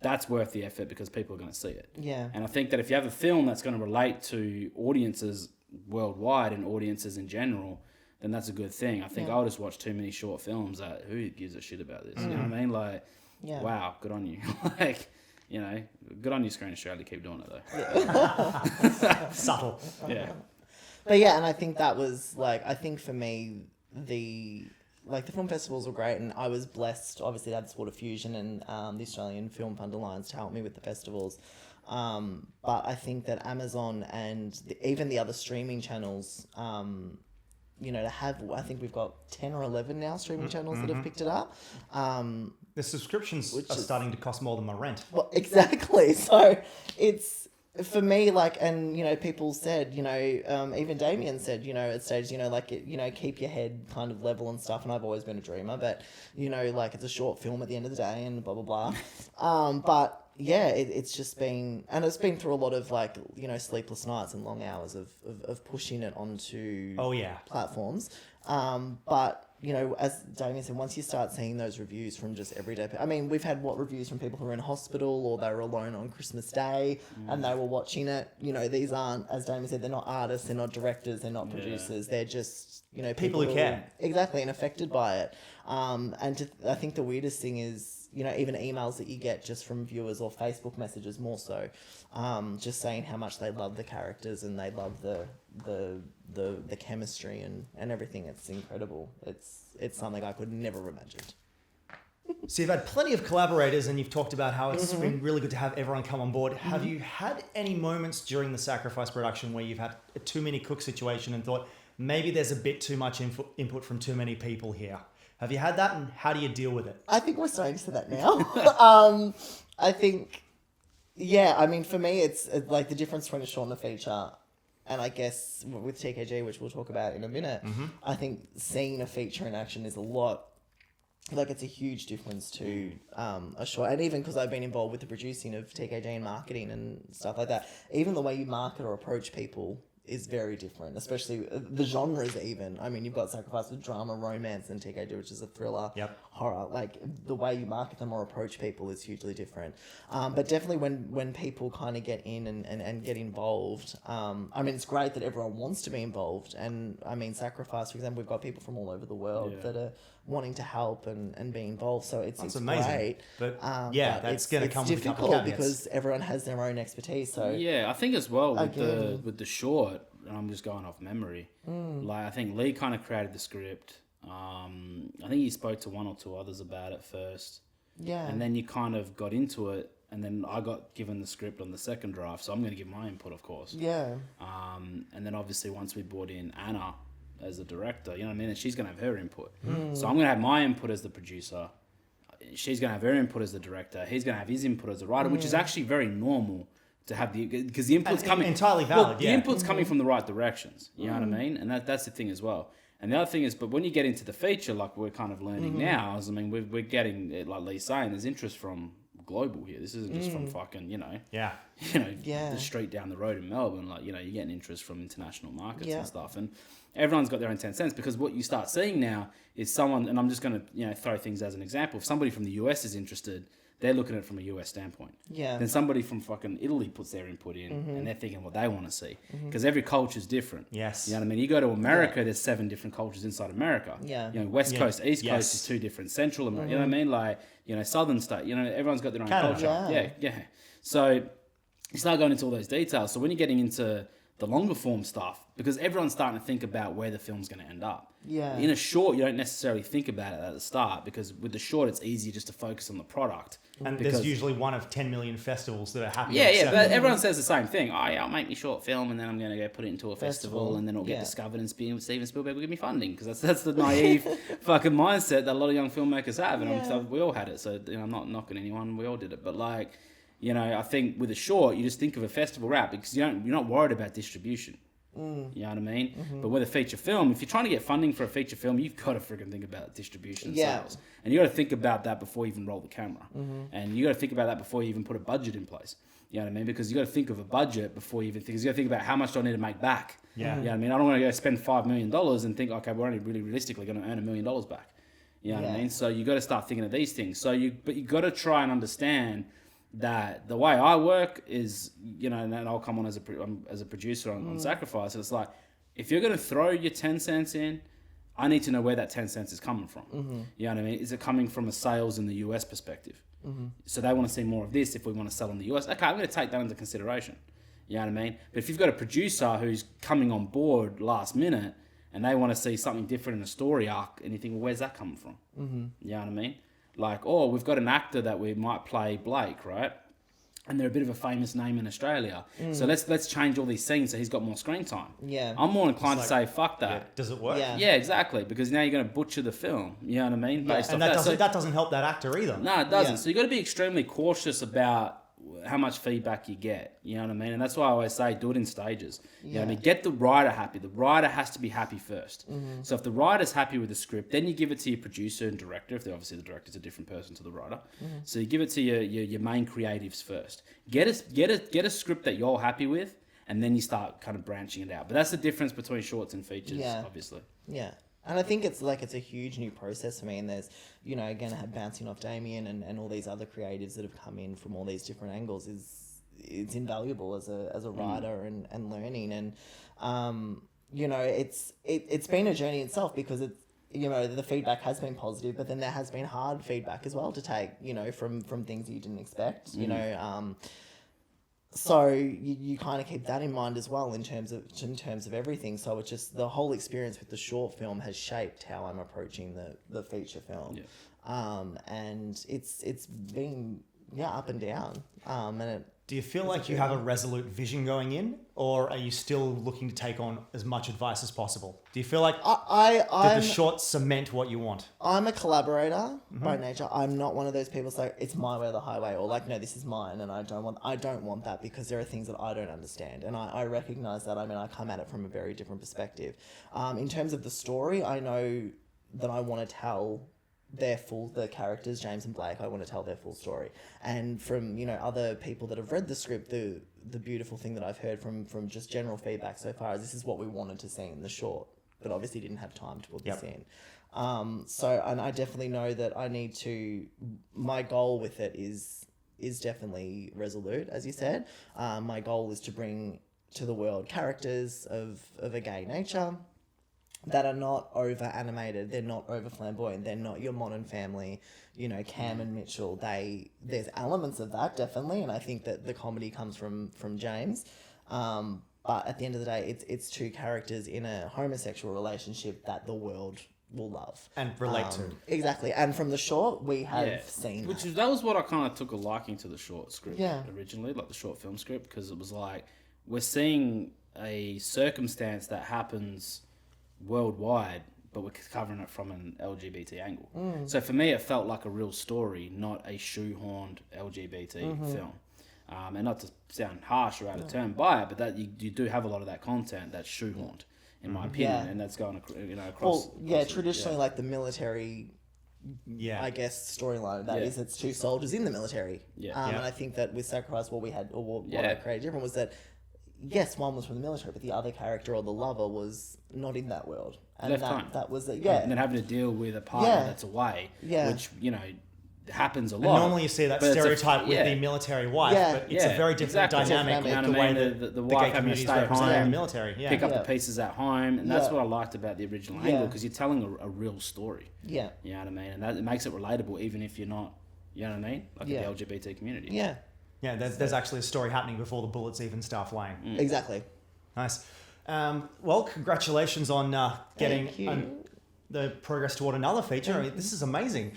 that's worth the effort because people are going to see it. Yeah. And I think that if you have a film that's going to relate to audiences worldwide and audiences in general, then that's a good thing. I think I'll just watch too many short films that who gives a shit about this? You know what I mean? Like, wow, good on you. Like, good on you, Screen Australia. Keep doing it though. Subtle. Yeah. But yeah, and I think that was like, I think for me, the film festivals were great, and I was blessed, obviously, to have the Sport of Fusion and the Australian Film Fund Alliance to help me with the festivals. But I think that Amazon and even the other streaming channels, to have, I think we've got 10 or 11 now streaming channels that have picked it up. The subscriptions are starting to cost more than my rent. Well, exactly. So it's, for me, like, and, people said, even Damien said, at stages, keep your head kind of level and stuff. And I've always been a dreamer, but, like, it's a short film at the end of the day and blah, blah, blah. But yeah, it's just been, and it's been through a lot of like, sleepless nights and long hours of pushing it onto platforms. But, as Damien said, once you start seeing those reviews from just everyday people, I mean, we've had reviews from people who are in hospital or they were alone on Christmas Day and they were watching it. These aren't, as Damien said, they're not artists, they're not directors, they're not producers, they're just, people who care. Exactly, and affected by it. I think the weirdest thing is, even emails that you get just from viewers or Facebook messages more so, just saying how much they love the characters and they love the chemistry and everything. It's incredible. It's something I could never have imagined. So you've had plenty of collaborators and you've talked about how it's been really good to have everyone come on board. Have you had any moments during the Sacrifice production where you've had a too many cook situation and thought maybe there's a bit too much input from too many people here? Have you had that, and how do you deal with it? I think we're starting to see that now. I think, I mean, for me, it's like the difference between a short and a feature. And I guess with TKG, which we'll talk about in a minute, I think seeing a feature in action is it's a huge difference to a short. And even because I've been involved with the producing of TKG and marketing and stuff like that, even the way you market or approach people is very different, especially the genres even. I mean, you've got Sacrifice with drama, romance, and TKG, which is a thriller, horror. Like, the way you market them or approach people is hugely different. But definitely when people kind of get in and get involved, I mean, it's great that everyone wants to be involved. And, I mean, Sacrifice, for example, we've got people from all over the world that are wanting to help and be involved. So it's amazing. Great. But, that's going to come with a couple of caveats. Because everyone has their own expertise. So yeah, I think as well with the short, and I'm just going off memory. Like, I think Leigh kind of created the script. I think he spoke to one or two others about it first. Yeah. And then you kind of got into it, and then I got given the script on the second draft, so I'm going to give my input, of course. Yeah. And then obviously once we brought in Anna as the director, you know what I mean, and she's going to have her input. So I'm going to have my input as the producer. she's going to have her input as the director. He's going to have his input as a writer, which is actually very normal to have because the input's coming entirely valid. The input's coming from the right directions. You know what I mean? And that's the thing as well. And the other thing is, but when you get into the feature, like we're kind of learning now, I mean, we're getting, like Leigh's saying, there's interest from global here. This isn't just from fucking, the street down the road in Melbourne. Like, you're getting interest from international markets and stuff. And everyone's got their own 10 cents because what you start seeing now is someone, and I'm just going to, throw things as an example. If somebody from the US is interested, they're looking at it from a US standpoint. Yeah. Then somebody from fucking Italy puts their input in and they're thinking what they want to see. Because every culture is different. Yes. You know what I mean? You go to America, there's 7 different cultures inside America. Yeah. West Coast, East Coast is 2 different. Central America, you know what I mean? Like, Southern state, everyone's got their own Canada. culture. Yeah. So you start going into all those details. So when you're getting into the longer form stuff, because everyone's starting to think about where the film's going to end up. Yeah. In a short, you don't necessarily think about it at the start because with the short, it's easier just to focus on the product. And there's usually one of 10 million festivals that are happy to Yeah, accept but it. everyone says the same thing. Oh, yeah, I'll make me short film and then I'm going to go put it into a festival and then it'll get Yeah. discovered and Steven Spielberg will give me funding because that's the naive fucking mindset that a lot of young filmmakers have. And we all had it, so I'm not knocking anyone. We all did it. But I think with a short, you just think of a festival wrap because you're not worried about distribution. You know what I mean? But with a feature film, if you're trying to get funding for a feature film, you've got to freaking think about distribution and sales. And you got to think about that before you even roll the camera. And you got to think about that before you even put a budget in place. You know what I mean? Because you got to think of a budget before you even think. You got to think about how much do I need to make back. Yeah. You know what I mean? I don't want to go spend $5 million and think, okay, we're only really realistically going to earn $1 million back. You know what I mean? So you got to start thinking of these things. But you got to try and understand that the way I work is, and then I'll come on as a producer on Sacrifice. It's like, if you're going to throw your 10 cents in, I need to know where that 10 cents is coming from. You know what I mean? Is it coming from a sales in the US perspective? So they want to see more of this if we want to sell in the US. Okay, I'm going to take that into consideration. You know what I mean? But if you've got a producer who's coming on board last minute and they want to see something different in a story arc, and you think, well, where's that coming from? You know what I mean? Like, we've got an actor that we might play Blake, right? And they're a bit of a famous name in Australia. So let's change all these scenes so he's got more screen time. Yeah. I'm more inclined to say, fuck that. Yeah. Does it work? Yeah. Yeah, exactly. Because now you're going to butcher the film. You know what I mean? Based And off that doesn't help that actor either. No, it doesn't. Yeah. So you got to be extremely cautious about how much feedback you get. You know what I mean? And that's why I always say do it in stages. You know what I mean? Get the writer happy. The writer has to be happy first. So if the writer's happy with the script, then you give it to your producer and director. If obviously the director's a different person to the writer. So you give it to your main creatives first. Get a script that you're happy with, and then you start kind of branching it out. But that's the difference between shorts and features, obviously. Yeah. And I think it's a huge new process for me. And there's, again, bouncing off Damien and all these other creatives that have come in from all these different angles it's invaluable as a writer and learning. And, it's been a journey itself because it's, the feedback has been positive, but then there has been hard feedback as well to take, from things that you didn't expect, so you kind of keep that in mind as well in terms of everything. So it's just the whole experience with the short film has shaped how I'm approaching the feature film. And it's been up and down. Do you feel like you have a resolute vision going in, or are you still looking to take on as much advice as possible? Do you feel like did the short cement what you want? I'm a collaborator by nature. I'm not one of those people say it's my way or the highway, or no, this is mine, and I don't want that because there are things that I don't understand, and I recognize that. I mean, I come at it from a very different perspective. In terms of the story, I know that I want to tell the characters, James and Blake, I want to tell their full story. And from, other people that have read the script, the beautiful thing that I've heard from just general feedback so far is this is what we wanted to see in the short, but obviously didn't have time to put this in. And I definitely know that I need to, my goal with it is definitely resolute, as you said. My goal is to bring to the world characters of a gay nature that are not over animated, they're not over flamboyant, they're not your Modern Family, Cam and Mitchell. There's elements of that definitely, and I think that the comedy comes from James. But at the end of the day, it's 2 characters in a homosexual relationship that the world will love And relate to. Exactly. And from the short, we have seen that was what I kind of took a liking to the short script originally, like the short film script, because it was like we're seeing a circumstance that happens worldwide, but we're covering it from an LGBT angle. So for me, it felt like a real story, not a shoehorned LGBT film. And not to sound harsh or out of turn by it, but that you do have a lot of that content that's shoehorned, in my opinion, and that's going across. Well, traditionally, like the military, Yeah. I guess, storyline of that is it's two soldiers in the military. And I think that with Sacrifice, what we had, or what I created different was that, yes, one was from the military, but the other character or the lover was not in that world. And Left home. that was it, And then having to deal with a partner that's away, which, happens a lot. And normally you see that stereotype with the military wife, but it's a very different dynamic You know the what way I mean? that the gay wife having to community is stay represented in home, the military. pick up the pieces at home, and that's what I liked about the original angle, Yeah. because you're telling a real story. Yeah. You know what I mean? And that it makes it relatable, even if you're not, you know what I mean? Like in the LGBT community. Yeah. Yeah, there's actually a story happening before the bullets even start flying. Exactly. Nice. Well, congratulations on getting Thank you. the progress toward another feature. I mean, this is amazing.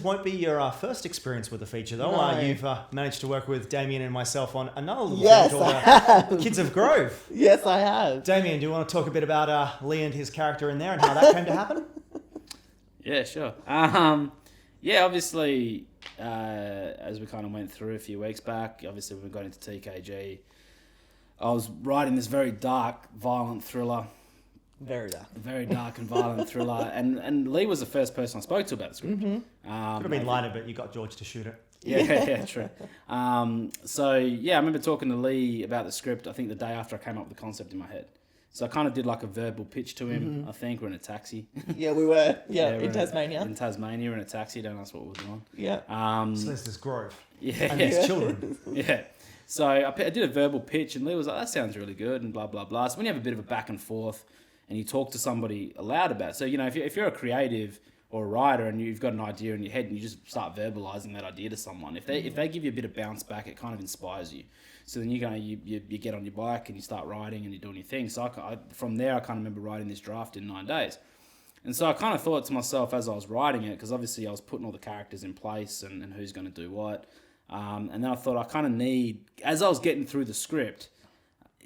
Won't be your first experience with a feature, though. No. You've managed to work with Damien and myself on another little Yes, film I called have. Kids of Grove. Yes, I have. Damien, do you want to talk a bit about Leigh and his character in there and how that came to happen? Yeah, sure. Obviously, as we kind of went through a few weeks back, obviously we got into TKG. I was writing this very dark, violent thriller. Very dark. Very dark and violent thriller. And Leigh was the first person I spoke to about the script. Could have been lighter, but you got George to shoot it. Yeah, true. I remember talking to Leigh about the script, I think the day after I came up with the concept in my head. So I kind of did like a verbal pitch to him, I think. We're in a taxi. Yeah, we were. we're In Tasmania. In Tasmania, in a taxi. Don't ask what we're doing. Yeah. So there's this grove. Yeah. And these children. Yeah. So I did a verbal pitch, and Leigh was like, that sounds really good, and blah, blah, blah. So when you have a bit of a back and forth, and you talk to somebody aloud about it. So, if you're a creative or a writer and you've got an idea in your head and you just start verbalizing that idea to someone, if they give you a bit of bounce back, it kind of inspires you. So then you get on your bike and you start writing and you're doing your thing. So from there, I kind of remember writing this draft in 9 days. And so I kind of thought to myself as I was writing it, because obviously I was putting all the characters in place and who's going to do what. And then I thought I kind of need, as I was getting through the script,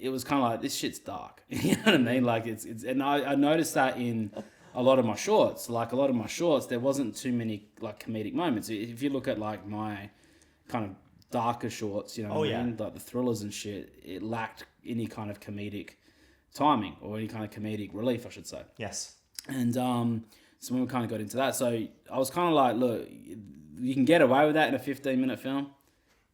it was kind of like, this shit's dark. You know what I mean? Like it's and I noticed that in a lot of my shorts. Like a lot of my shorts, there wasn't too many like comedic moments. If you look at like my kind of darker shorts, you know what I mean? Like the thrillers and shit, it lacked any kind of comedic timing or any kind of comedic relief, I should say. Yes. And so when we kind of got into that, so I was kind of like, look, you can get away with that in a 15-minute film.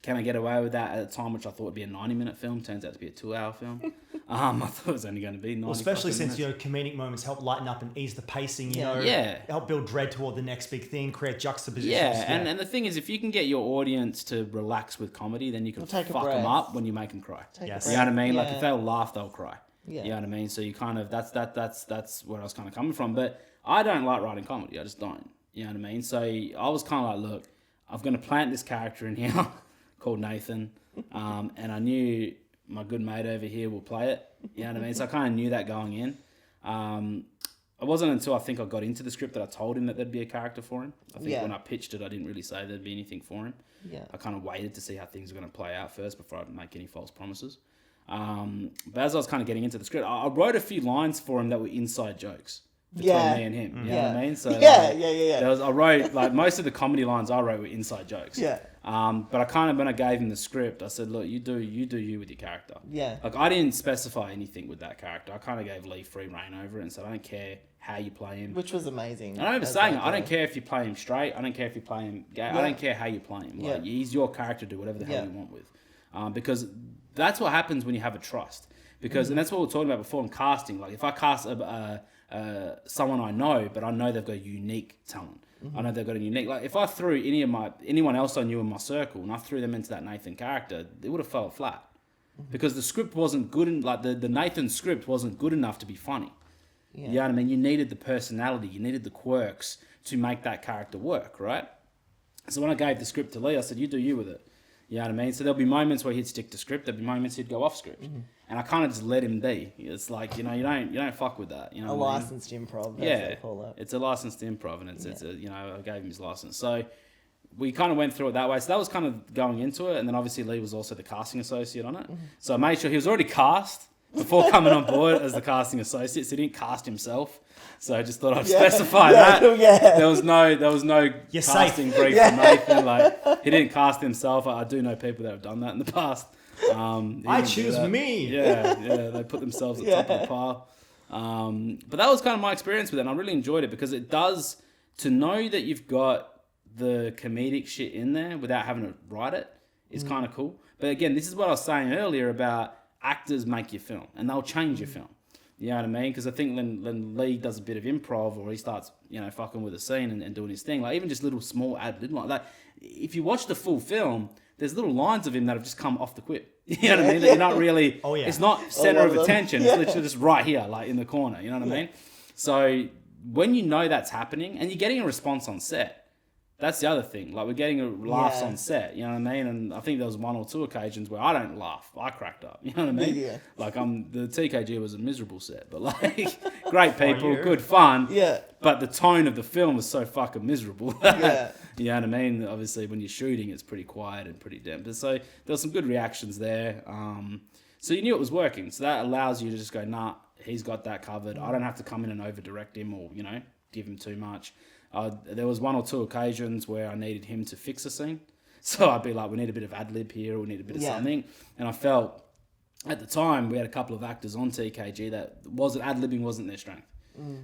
Can I get away with that at a time which I thought would be a 90-minute film? Turns out to be a 2-hour film. I thought it was only going to be 90 Well, especially minutes. since comedic moments help lighten up and ease the pacing. Help build dread toward the next big thing, create juxtapositions. And the thing is, if you can get your audience to relax with comedy, then you can fuck them up when you make them cry. Yes. You know what I mean? Like if they'll laugh, they'll cry. Yeah. You know what I mean? So you kind of that's where I was kind of coming from. But I don't like writing comedy. I just don't. You know what I mean? So I was kind of like, look, I'm going to plant this character in here called Nathan, and I knew my good mate over here will play it. You know what I mean? So I kind of knew that going in. It wasn't until I think I got into the script that I told him that there'd be a character for him. I think when I pitched it, I didn't really say there'd be anything for him. Yeah. I kind of waited to see how things were going to play out first before I make any false promises. But as I was kind of getting into the script, I wrote a few lines for him that were inside jokes between me and him. You know what I mean? So I wrote, like, most of the comedy lines I wrote were inside jokes. Yeah. But I kind of, when I gave him the script, I said, look, you do you with your character. Yeah. Like, I didn't specify anything with that character. I kind of gave Leigh free reign over it and said, I don't care how you play him. Which was amazing. And I remember saying, I don't care if you play him straight. I don't care if you play him gay. I don't care how you play him. Like, he's your character. Do whatever the hell you want with. Because that's what happens when you have a trust. Because, and that's what we were talking about before in casting. Like, if I cast someone I know, but I know they've got a unique talent. I know they've got a unique... Like, if I threw anyone else I knew in my circle and I threw them into that Nathan character, it would have fell flat. Because the script wasn't good... the Nathan script wasn't good enough to be funny. Yeah. You know what I mean? You needed the personality. You needed the quirks to make that character work, right? So when I gave the script to Leigh, I said, you do you with it. You know what I mean? So there'll be moments where he'd stick to script. There'll be moments he'd go off script. And I kind of just let him be. It's like, you don't fuck with that. You know a what licensed I mean? improv. Yeah, they call it. it's a licensed improv, and it's a, I gave him his license. So we kind of went through it that way. So that was kind of going into it. And then obviously Leigh was also the casting associate on it. So I made sure he was already cast, before coming on board as the casting associate. So he didn't cast himself. So I just thought I'd specify that. Yeah. There was no You're casting safe. brief from Nathan. Like, he didn't cast himself. I do know people that have done that in the past. He I didn't do choose that. me. Yeah, they put themselves at the top of the pile. But that was kind of my experience with it, and I really enjoyed it because it does, to know that you've got the comedic shit in there without having to write it is kind of cool. But again, this is what I was saying earlier about actors make your film, and they'll change your film. You know what I mean? Because I think when Leigh does a bit of improv, or he starts, fucking with a scene and doing his thing, like even just little small ad-lib like that, if you watch the full film, there's little lines of him that have just come off the quip. You know what I mean? That you're not really... Oh, yeah. It's not center of attention. It's literally just right here, like in the corner. You know what I mean? So when you know that's happening, and you're getting a response on set, that's the other thing. Like, we're getting laughs on set, you know what I mean? And I think there was one or two occasions where I don't laugh. I cracked up, you know what I mean? Yeah. Like, the TKG was a miserable set, but like, great people, good fun. Yeah. But the tone of the film was so fucking miserable. Yeah. You know what I mean? Obviously, when you're shooting, it's pretty quiet and pretty dim. But so there was some good reactions there. So you knew it was working. So that allows you to just go, nah, he's got that covered. I don't have to come in and over-direct him or, give him too much. There was one or two occasions where I needed him to fix a scene. So I'd be like, we need a bit of ad-lib here, or we need a bit of something. And I felt, at the time, we had a couple of actors on TKG that ad-libbing wasn't their strength.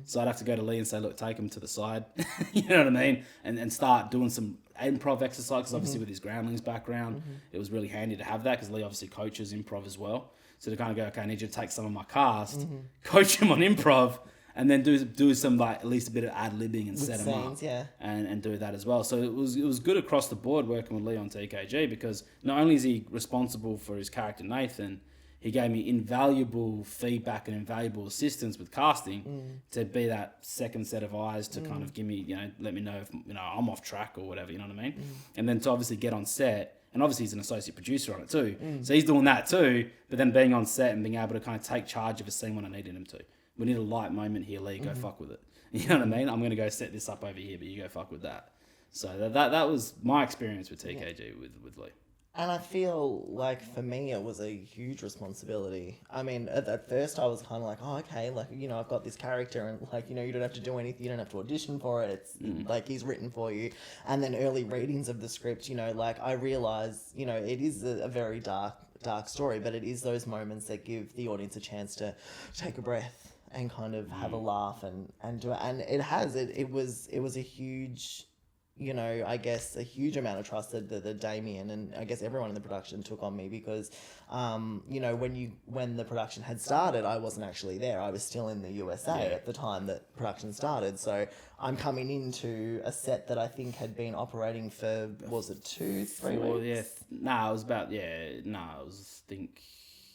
So I'd have to go to Leigh and say, look, take him to the side. You know what I mean? And start doing some improv exercises, obviously with his Groundlings background. It was really handy to have that because Leigh obviously coaches improv as well. So to kind of go, okay, I need you to take some of my cast, coach him on improv, and then do some, like, at least a bit of ad-libbing and set him up. Yeah. And do that as well. So it was good across the board working with Leigh on TKG, because not only is he responsible for his character Nathan, he gave me invaluable feedback and invaluable assistance with casting to be that second set of eyes to kind of give me, let me know if I'm off track or whatever, you know what I mean? And then to obviously get on set, and obviously he's an associate producer on it too, so he's doing that too, but then being on set and being able to kind of take charge of a scene when I needed him to. We need a light moment here, Leigh, go fuck with it. You know what I mean? I'm going to go set this up over here, but you go fuck with that. So that was my experience with TKG with Leigh. And I feel like for me it was a huge responsibility. I mean, at first I was kind of like, oh, okay, like, I've got this character and like, you don't have to do anything, you don't have to audition for it. It's like he's written for you. And then early readings of the script, like I realized, it is a very dark story, but it is those moments that give the audience a chance to take a breath and kind of have a laugh and do it. And it was a huge, I guess a huge amount of trust that Damien and I guess everyone in the production took on me, because, when the production had started, I wasn't actually there. I was still in the USA at the time that production started. So I'm coming into a set that I think had been operating for, was it 2-3 weeks?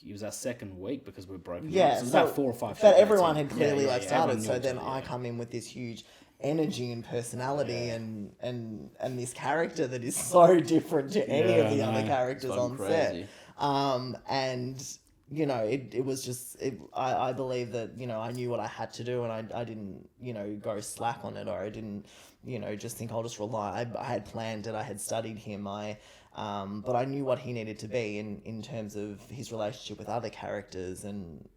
It was our second week because we were broken. Yeah, so it was about 4 or 5. But everyone had clearly started. everyone So knew then each other, I come in with this huge energy and personality and this character that is so different to any of the other characters on set. And it was just, I believe that, I knew what I had to do, and I didn't, go slack on it, or I didn't, just think I'll just rely. I had planned it, I had studied him, but I knew what he needed to be in terms of his relationship with other characters and,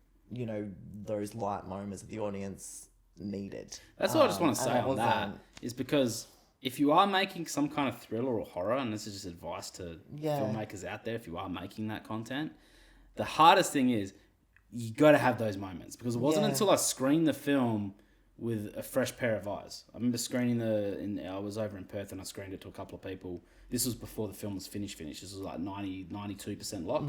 those light moments that the audience needed. That's what I just want to say on that, is because if you are making some kind of thriller or horror, and this is just advice to filmmakers out there, if you are making that content, the hardest thing is you got to have those moments, because it wasn't until I screened the film with a fresh pair of eyes. I remember screening I was over in Perth and I screened it to a couple of people. This was before the film was finished. This was like 92% lock.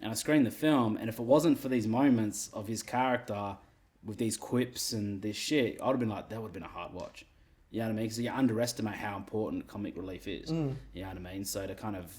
And I screened the film, and if it wasn't for these moments of his character with these quips and this shit, I would have been like, that would have been a hard watch. You know what I mean? Because you underestimate how important comic relief is. You know what I mean? So to kind of,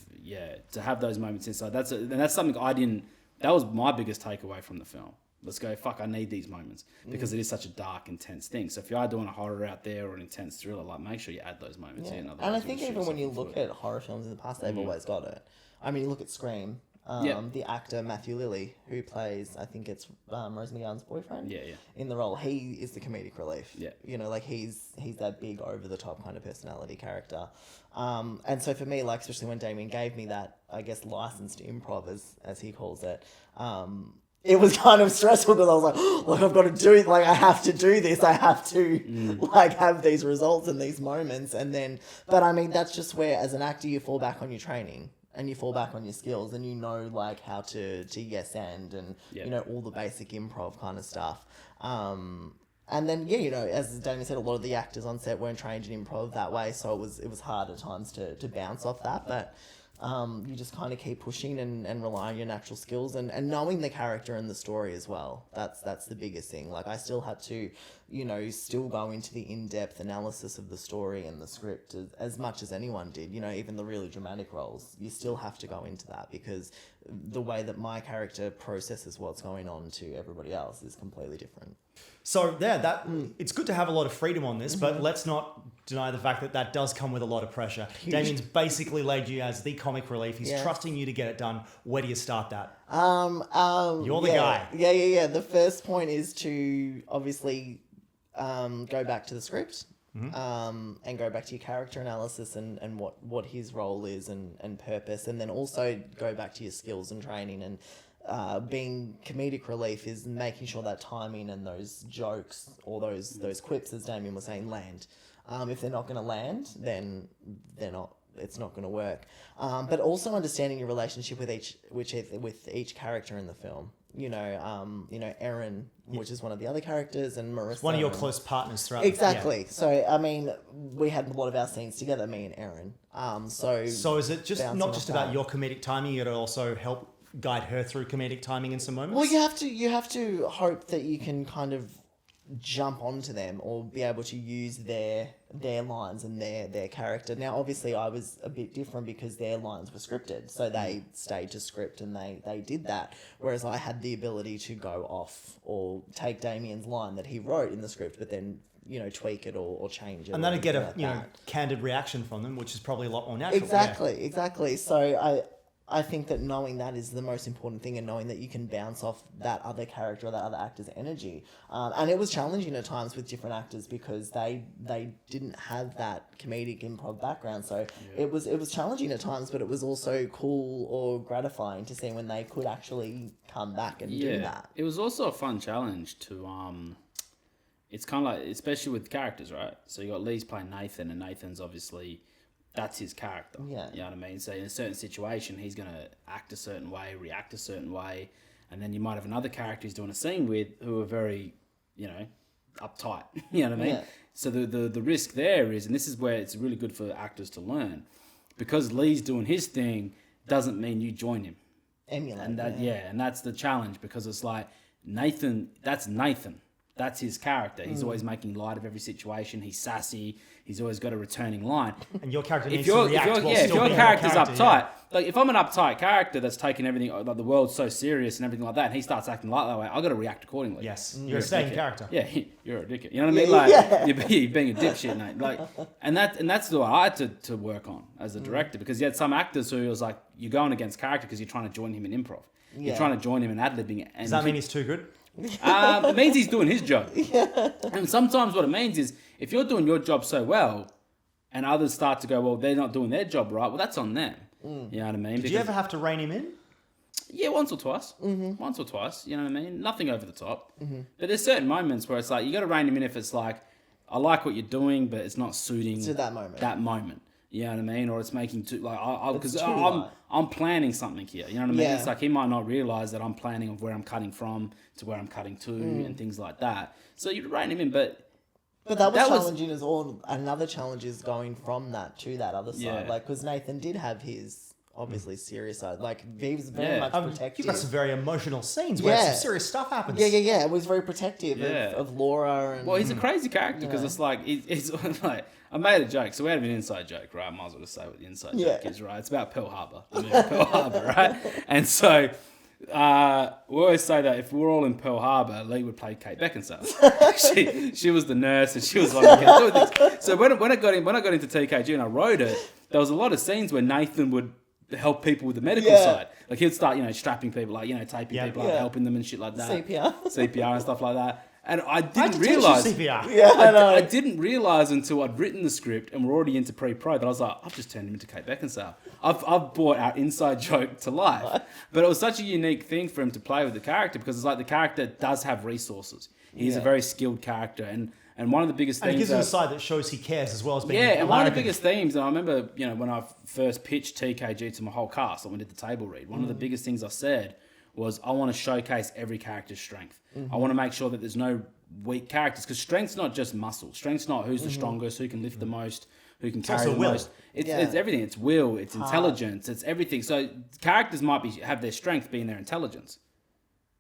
to have those moments inside, that's something that was my biggest takeaway from the film. Let's go, fuck, I need these moments, because it is such a dark, intense thing. So if you are doing a horror out there or an intense thriller, like, make sure you add those moments in. And I think even when you look at horror films in the past, they've always got it. I mean, you look at Scream. The actor Matthew Lilley, who plays, I think it's Rose McGowan's boyfriend, in the role, he is the comedic relief. Like he's that big over the top kind of personality character. And so for me, like, especially when Damien gave me that, I guess, license to improv, as he calls it, it was kind of stressful because I was like, oh, like I've got to do it. Like I have to do this. I have to like have these results and these moments. And then, but I mean, that's just where as an actor, you fall back on your training and you fall back on your skills and you know, like how to yes and you know, all the basic improv kind of stuff. And then, yeah, you know, as Damien said, a lot of the actors on set weren't trained in improv that way. So it was hard at times to bounce off that. But you just kind of keep pushing and rely on your natural skills and knowing the character and the story as well. That's the biggest thing. Like I still had to, you know, still go into the in-depth analysis of the story and the script as much as anyone did. You know, even the really dramatic roles, you still have to go into that because the way that my character processes what's going on to everybody else is completely different. So it's good to have a lot of freedom on this, but let's not deny the fact that does come with a lot of pressure. Damien's basically laid you as the comic relief. He's trusting you to get it done. Where do you start that? You're the guy. Yeah. The first point is to obviously go back to the script. And go back to your character analysis and what his role is and purpose, and then also go back to your skills and training and being comedic relief is making sure that timing and those jokes or those quips, as Damien was saying, land. If they're not going to land, then they're not. It's not going to work. But also understanding your relationship with each character in the film. You know, Erin, which is one of the other characters, and Marissa. It's one of your close partners throughout. Exactly. So, I mean, we had a lot of our scenes together, me and Erin. So is it just not just about your comedic timing? You got to also help guide her through comedic timing in some moments. Well, you have to hope that you can kind of jump onto them or be able to use their lines and their character. Now, obviously, I was a bit different because their lines were scripted, so they stayed to script and they did that. Whereas I had the ability to go off or take Damien's line that he wrote in the script, but then tweak it or change it. And then get a candid reaction from them, which is probably a lot more natural. Exactly. So I think that knowing that is the most important thing, and knowing that you can bounce off that other character or that other actor's energy. And it was challenging at times with different actors because they didn't have that comedic improv background. So it was challenging at times, but it was also cool or gratifying to see when they could actually come back and do that. It was also a fun challenge to it's kind of like, especially with characters, right? So you got Leigh's playing Nathan, and Nathan's obviously, that's his character. Yeah. You know what I mean? So in a certain situation, he's going to act a certain way, react a certain way. And then you might have another character he's doing a scene with who are very, uptight. You know what I mean? Yeah. So the risk there is, and this is where it's really good for actors to learn, because Leigh's doing his thing doesn't mean you join him. Emulate. And and that's the challenge, because it's like Nathan. That's his character. He's always making light of every situation. He's sassy. He's always got a returning line. And your character needs to react while still being if your character's character, uptight, like if I'm an uptight character that's taking everything, like the world's so serious and everything like that, and he starts acting like that way, I've got to react accordingly. Yes, you're staying in character. Yeah, you're a dickhead. You know what I mean? Like you're being a dipshit, mate. Like, and that's what I had to work on as a director, because you had some actors who was like, you're going against character because you're trying to join him in improv. Yeah. You're trying to join him in ad-libbing. Does that mean he's too good? It means he's doing his job. Yeah. And sometimes what it means is, if you're doing your job so well and others start to go, well, they're not doing their job right, well, that's on them. You know what I mean? Did you ever have to rein him in? Yeah, once or twice. Once or twice, you know what I mean? Nothing over the top. But there's certain moments where it's like, you got to rein him in if it's like, I like what you're doing, but it's not suiting to that moment. You know what I mean? Or it's making too, like, because I'm planning something here. You know what I mean? Yeah. It's like he might not realize that I'm planning of where I'm cutting from to where I'm cutting to and things like that. So you rein him in, but that was challenging as well. Another challenge is going from that to that other side. Like, because Nathan did have his obviously serious side. Like, he was very much protective. You've got some very emotional scenes where some serious stuff happens. Yeah. It was very protective of Laura. And, well, he's a crazy character because it's like, it's like, I made a joke, so we had an inside joke, right? Might as well just say what the inside joke is, right? It's about Pearl Harbor, the movie Pearl Harbor, right? And so we always say that if we were all in Pearl Harbor, Leigh would play Kate Beckinsale. she was the nurse, and she was like, doing things. So when I got into TKG and I wrote it, there was a lot of scenes where Nathan would help people with the medical side. Like he'd start, strapping people, like, taping people up, helping them and shit like that. CPR and stuff like that. And I How'd didn't you teach realize. CPR? Yeah, I know. I didn't realize until I'd written the script and we're already into pre-pro that I was like, I've just turned him into Kate Beckinsale. I've brought our inside joke to life. But it was such a unique thing for him to play with the character because it's like the character does have resources. He's a very skilled character, and one of the biggest And it things. gives him a side that shows he cares as well as being. Yeah, and one of the American. biggest themes, and I remember, when I first pitched TKG to my whole cast, when we did the table read, one of the biggest things I said was, I want to showcase every character's strength. I want to make sure that there's no weak characters, because strength's not just muscle. Strength's not who's the strongest, who can lift the most, who can carry also the will. most. It's everything. It's will, it's intelligence, it's everything. So characters might have their strength being their intelligence,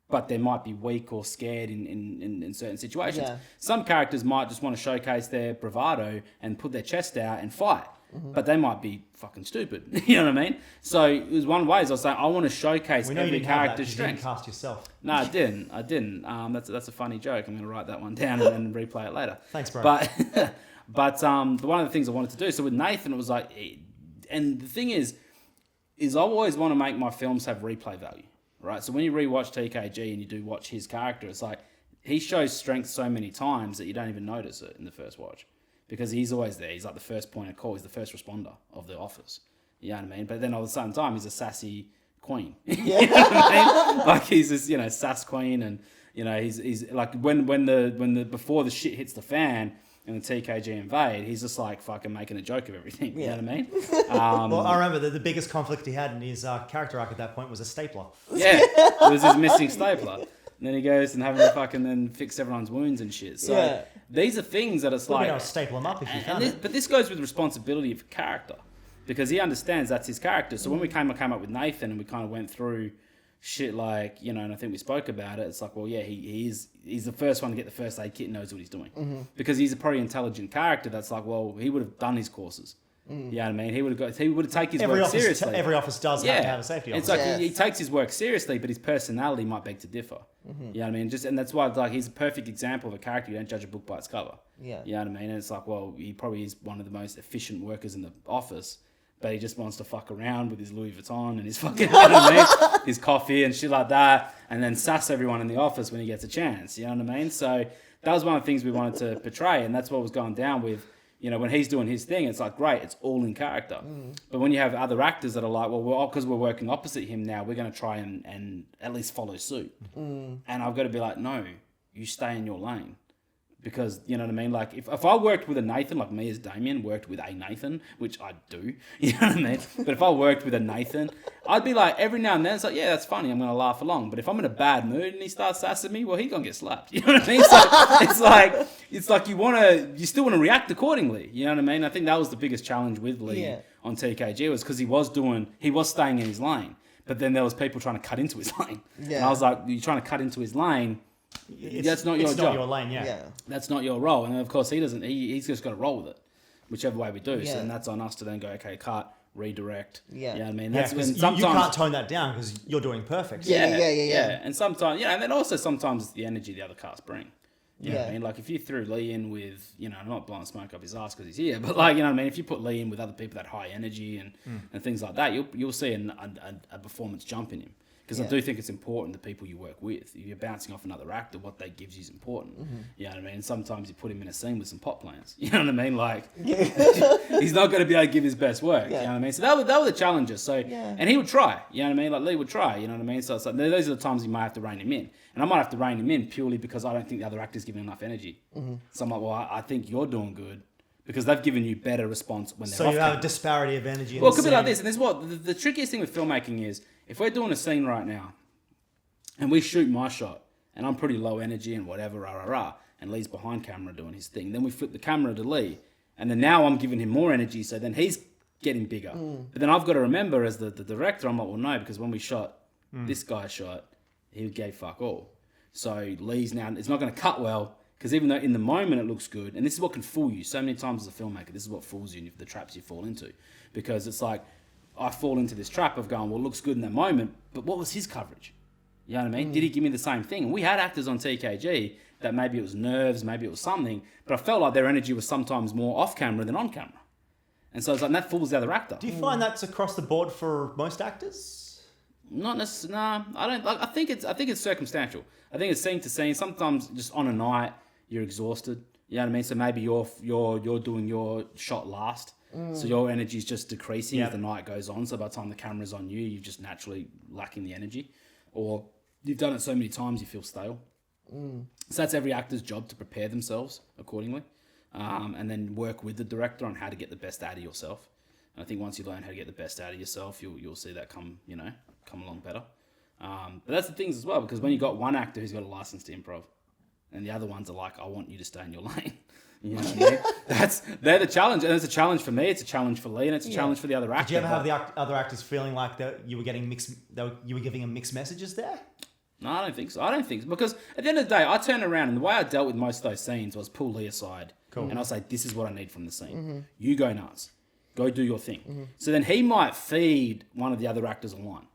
but they might be weak or scared in certain situations. Yeah. Some characters might just want to showcase their bravado and put their chest out and fight, but they might be fucking stupid. You know what I mean? So it was one way. I was saying, I want to showcase We know you every didn't have that character's 'cause you didn't strength. cast yourself. No, I didn't. That's a funny joke. I'm going to write that one down and then replay it later. Thanks, bro. But one of the things I wanted to do. So with Nathan, it was like, and the thing is I always want to make my films have replay value, right? So when you rewatch TKG and you do watch his character, it's like he shows strength so many times that you don't even notice it in the first watch, because he's always there. He's like the first point of call. He's the first responder of the office. You know what I mean? But then at the same time, he's a sassy queen. You know what I mean? Like he's this, sass queen, and he's like when the before the shit hits the fan and the TKG invade, he's just like fucking making a joke of everything. You know what I mean? Well, I remember the biggest conflict he had in his character arc at that point was a stapler. Yeah, it was his missing stapler. And then he goes and having to fucking then fix everyone's wounds and shit. So these are things that it's Like, like... I'll staple him up if you found it. But this goes with responsibility for character, because he understands that's his character. So when we came up with Nathan and we kind of went through shit like, and I think we spoke about it, it's like, well, yeah, he's the first one to get the first aid kit and knows what he's doing. Because he's a pretty intelligent character that's like, well, he would have done his courses. You know what I mean? He would have taken his work seriously. Every office does have to have a safety It's officer. like he takes his work seriously, but his personality might beg to differ. You know what I mean? And that's why like he's a perfect example of a character. You don't judge a book by its cover. Yeah. You know what I mean? And it's like, well, he probably is one of the most efficient workers in the office, but he just wants to fuck around with his Louis Vuitton and his fucking, you know what I mean? His coffee and shit like that, and then sass everyone in the office when he gets a chance. You know what I mean? So that was one of the things we wanted to portray, and that's what was going down with. When he's doing his thing, it's like, great, it's all in character. But when you have other actors that are like, well, because we're working opposite him now, we're going to try and at least follow suit. And I've got to be like, no, you stay in your lane. Because, you know what I mean? Like, if I worked with a Nathan, like me as Damien worked with a Nathan, which I do, you know what I mean? But if I worked with a Nathan, I'd be like, every now and then, it's like, yeah, that's funny, I'm going to laugh along. But if I'm in a bad mood and he starts sassing me, well, he's going to get slapped. You know what I mean? So it's like you still want to react accordingly. You know what I mean? I think that was the biggest challenge with Leigh on TKG, was because he was staying in his lane. But then there was people trying to cut into his lane. Yeah. And I was like, you're trying to cut into his lane, that's not your job. It's not your lane, yeah. That's not your role. And of course, he's just got to roll with it, whichever way we do. Yeah. So then that's on us to then go, okay, cut, redirect. Yeah. You know what I mean? Yeah, That's 'cause when sometimes you can't tone that down because you're doing perfect. Yeah. And sometimes, and then also sometimes it's the energy the other cast bring. You know what I Yeah. mean? Like if you threw Leigh in with, I'm not blowing smoke up his ass because he's here, but like, you know what I mean? If you put Leigh in with other people that high energy and things like that, you'll see a performance jump in him. Because I do think it's important the people you work with. If you're bouncing off another actor, what they gives you is important. You know what I mean? And sometimes you put him in a scene with some pot plants. You know what I mean? Like, he's not going to be able to give his best work. You know what I mean? So that were the challenges. So, and he would try. You know what I mean? Like Leigh would try. You know what I mean? So it's like, those are the times you might have to rein him in. And I might have to rein him in purely because I don't think the other actor's giving enough energy. So I'm like, well, I think you're doing good, because they've given you better response when they're So off you have camera. a disparity of energy. Well, it could be like this. And this is what the trickiest thing with filmmaking is, if we're doing a scene right now and we shoot my shot and I'm pretty low energy and whatever, and Leigh's behind camera doing his thing, then we flip the camera to Leigh, and then now I'm giving him more energy, so then he's getting bigger. But then I've got to remember as the director, I'm like, well, no, because when we shot this guy's shot, he gave fuck all. So Leigh's now, it's not going to cut well, because even though in the moment it looks good, and this is what can fool you so many times as a filmmaker, this is what fools you, the traps you fall into. Because it's like, I fall into this trap of going, well, it looks good in that moment, but what was his coverage? You know what I mean? Did he give me the same thing? And we had actors on TKG that maybe it was nerves, maybe it was something, but I felt like their energy was sometimes more off camera than on camera. And so it's like, that fools the other actor. Do you find that's across the board for most actors? Not necessarily. Nah, I don't. Like, I think it's circumstantial. I think it's scene to scene. Sometimes just on a night you're exhausted. You know what I mean? So maybe you're doing your shot last. So your energy's just decreasing as the night goes on. So by the time the camera's on you, you're just naturally lacking the energy, or you've done it so many times you feel stale. So that's every actor's job to prepare themselves accordingly, and then work with the director on how to get the best out of yourself. And I think once you learn how to get the best out of yourself, you'll see that come along better. But that's the things as well, because when you got one actor who's got a license to improv, and the other ones are like, I want you to stay in your lane. You know what I mean? They're the challenge, and it's a challenge for me. It's a challenge for Leigh, and it's a challenge for the other actor. Did you ever have the other actors feeling like that you were getting you were giving them mixed messages there? No, I don't think so. Because at the end of the day, I turn around, and the way I dealt with most of those scenes was pull Leigh aside, and I'll say, "This is what I need from the scene. You go nuts, go do your thing." So then he might feed one of the other actors a line.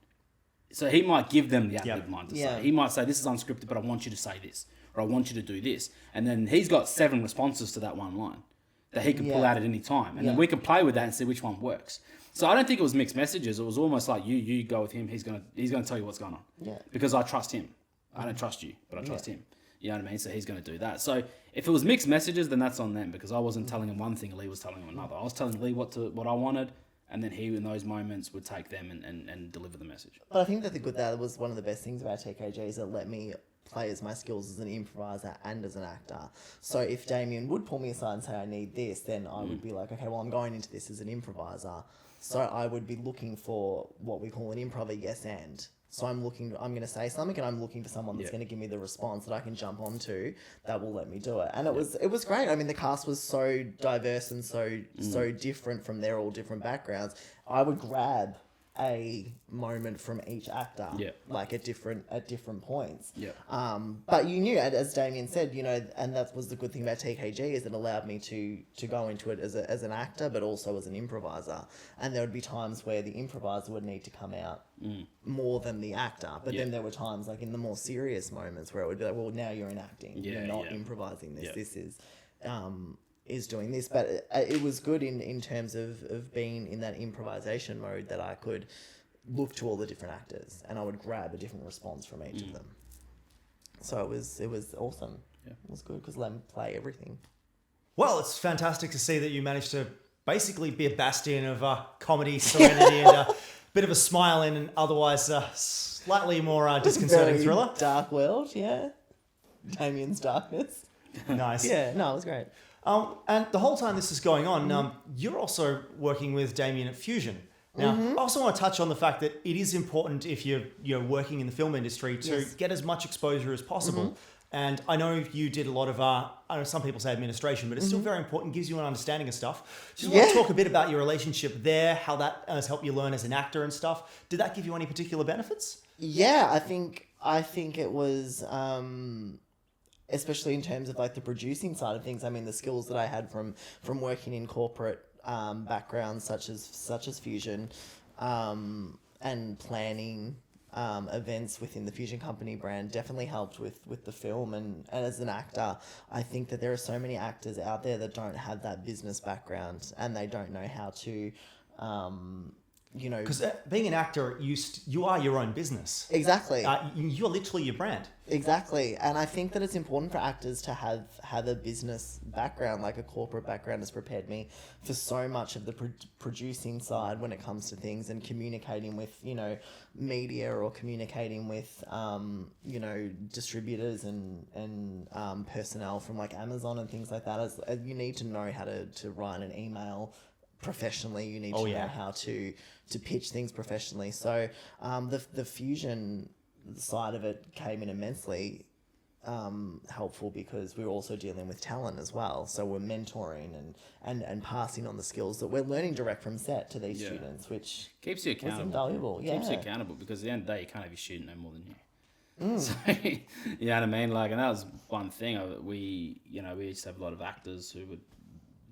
So he might give them the ad-lib line to say. He might say, "This is unscripted, but I want you to say this, or I want you to do this." And then he's got 7 responses to that one line that he can pull out at any time. And then we can play with that and see which one works. So I don't think it was mixed messages. It was almost like you go with him. He's gonna tell you what's going on. Yeah. Because I trust him. I don't trust you, but I trust him. You know what I mean? So he's going to do that. So if it was mixed messages, then that's on them, because I wasn't telling him one thing, Leigh was telling him another. I was telling Leigh what I wanted, and then he, in those moments, would take them and deliver the message. But I think that was one of the best things about TKG, is it let me play as my skills as an improviser and as an actor. So if Damien would pull me aside and say, I need this, then I would be like, okay, well, I'm going into this as an improviser. So I would be looking for what we call an improv yes and. So I'm going to say something, and I'm looking for someone that's going to give me the response that I can jump onto that will let me do it. And it was great. I mean, the cast was so diverse and so different from their all different backgrounds. I would grab a moment from each actor, like at different points. But you knew, as Damien said, and that was the good thing about TKG, is it allowed me to go into it as an actor, but also as an improviser. And there would be times where the improviser would need to come out more than the actor. But then there were times, like in the more serious moments, where it would be like, well, now you're enacting. You're not improvising this. This is doing this. But it was good in terms of being in that improvisation mode, that I could look to all the different actors and I would grab a different response from each of them. So it was awesome. It was good, because let me play everything. Well, it's fantastic to see that you managed to basically be a bastion of comedy, serenity, and a bit of a smile in an otherwise slightly more disconcerting thriller. Dark world, Damien's darkness. Nice. Yeah, no, it was great. And the whole time this is going on, you're also working with Damien at Fusion. Now, I also want to touch on the fact that it is important, if you're working in the film industry, to get as much exposure as possible. And I know you did a lot of, I know some people say administration, but it's still very important, gives you an understanding of stuff. Just want to talk a bit about your relationship there, how that has helped you learn as an actor and stuff. Did that give you any particular benefits? Yeah, I think it was, especially in terms of like the producing side of things. I mean, the skills that I had from working in corporate backgrounds such as Fusion, and planning events within the Fusion Company brand definitely helped with the film. And as an actor, I think that there are so many actors out there that don't have that business background, and they don't know how to because being an actor, you are your own business. Exactly. You're literally your brand. Exactly. And I think that it's important for actors to have a business background, like a corporate background has prepared me for so much of the producing side when it comes to things, and communicating with, media, or communicating with, distributors and personnel from like Amazon and things like that. As you need to know how to write an email professionally, you need to know how to pitch things professionally. So the Fusion side of it came in immensely helpful, because we're also dealing with talent as well. So we're mentoring and passing on the skills that we're learning direct from set to these students, which keeps you accountable. Invaluable. Keeps you accountable, because at the end of the day, you can't have your student know more than you. So, you know what I mean? Like, and that was one thing. We used to have a lot of actors who would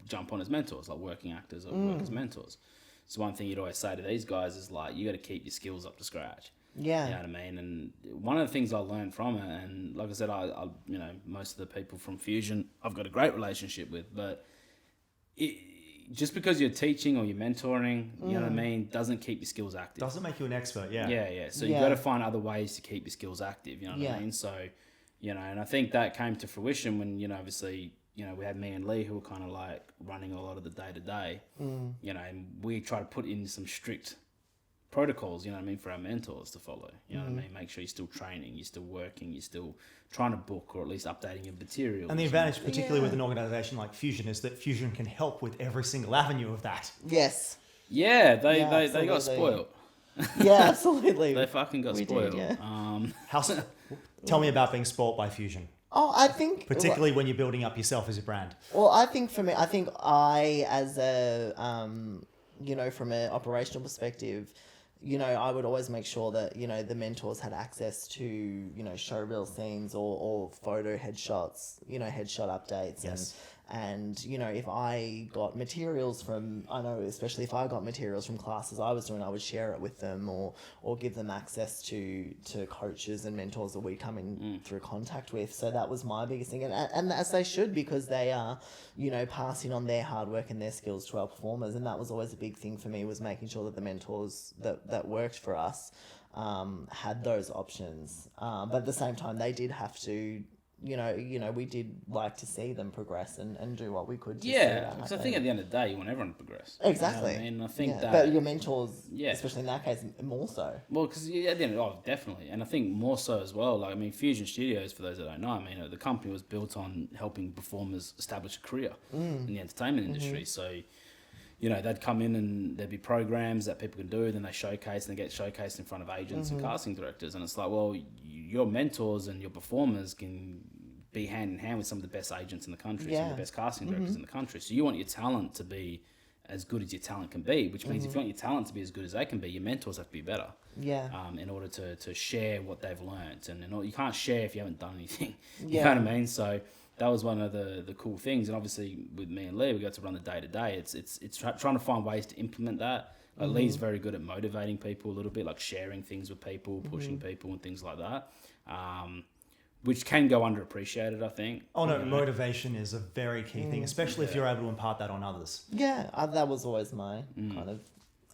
jump on as mentors, like working actors or work as mentors. So one thing you'd always say to these guys is like, you got to keep your skills up to scratch. Yeah. You know what I mean? And one of the things I learned from it, and like I said, I most of the people from Fusion I've got a great relationship with, but just because you're teaching or you're mentoring, you know what I mean, doesn't keep your skills active. Doesn't make you an expert, yeah. Yeah. So you got to find other ways to keep your skills active, you know what I mean? So, and I think that came to fruition when, obviously, we had me and Leigh who were kind of like running a lot of the day-to-day, and we try to put in some strict protocols, you know what I mean, for our mentors to follow, you know what I mean? Make sure you're still training, you're still working, you're still trying to book or at least updating your material. And the advantage, particularly with an organisation like Fusion, is that Fusion can help with every single avenue of that. Yes. Yeah, they got spoiled. Yeah, absolutely. They fucking got spoiled. Did, yeah. Tell me about being spoilt by Fusion. Oh, I think... Particularly when you're building up yourself as a brand. Well, I think for me, as a, from an operational perspective, I would always make sure that, the mentors had access to, showreel scenes or photo headshots, headshot updates. Yes. And, if I got materials especially if I got materials from classes I was doing, I would share it with them or give them access to coaches and mentors that we come in through contact with. So that was my biggest thing. And as they should, because they are, passing on their hard work and their skills to our performers. And that was always a big thing for me, was making sure that the mentors that worked for us had those options. But at the same time, they did have to... we did like to see them progress and do what we could to see that because I think at the end of the day, you want everyone to progress. Exactly. And I think that... But your mentors, especially in that case, more so. Well, because at the end definitely. And I think more so as well, Fusion Studios, for those that don't know, the company was built on helping performers establish a career in the entertainment industry. So... they'd come in and there'd be programs that people can do, then they showcase and they get showcased in front of agents and casting directors. And it's like, well, your mentors and your performers can be hand in hand with some of the best agents in the country, some of the best casting directors in the country. So you want your talent to be as good as your talent can be, which means if you want your talent to be as good as they can be, your mentors have to be better. Yeah. In order to share what they've learned. And you can't share if you haven't done anything. You Yeah. know what I mean? So... that was one of the cool things, and obviously with me and Leigh, we got to run the day to day. It's trying to find ways to implement that. Leigh's very good at motivating people a little bit, like sharing things with people, pushing people, and things like that, which can go underappreciated, I think. Oh no, motivation is a very key thing, especially if you're able to impart that on others. Yeah, that was always my kind of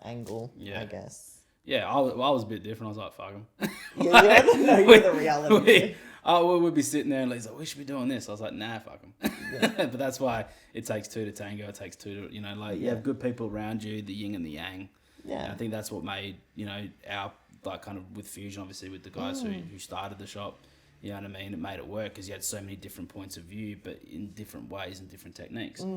angle, I guess. Yeah, I was a bit different. I was like, fuck them. You're the reality. We'd be sitting there and Leigh's like, we should be doing this. I was like, nah, fuck them. But that's why it takes two to tango. It takes two to, you have good people around you, the yin and the yang. Yeah. And I think that's what made, our, kind of with Fusion, obviously with the guys who started the shop, you know what I mean? It made it work because you had so many different points of view, but in different ways and different techniques. You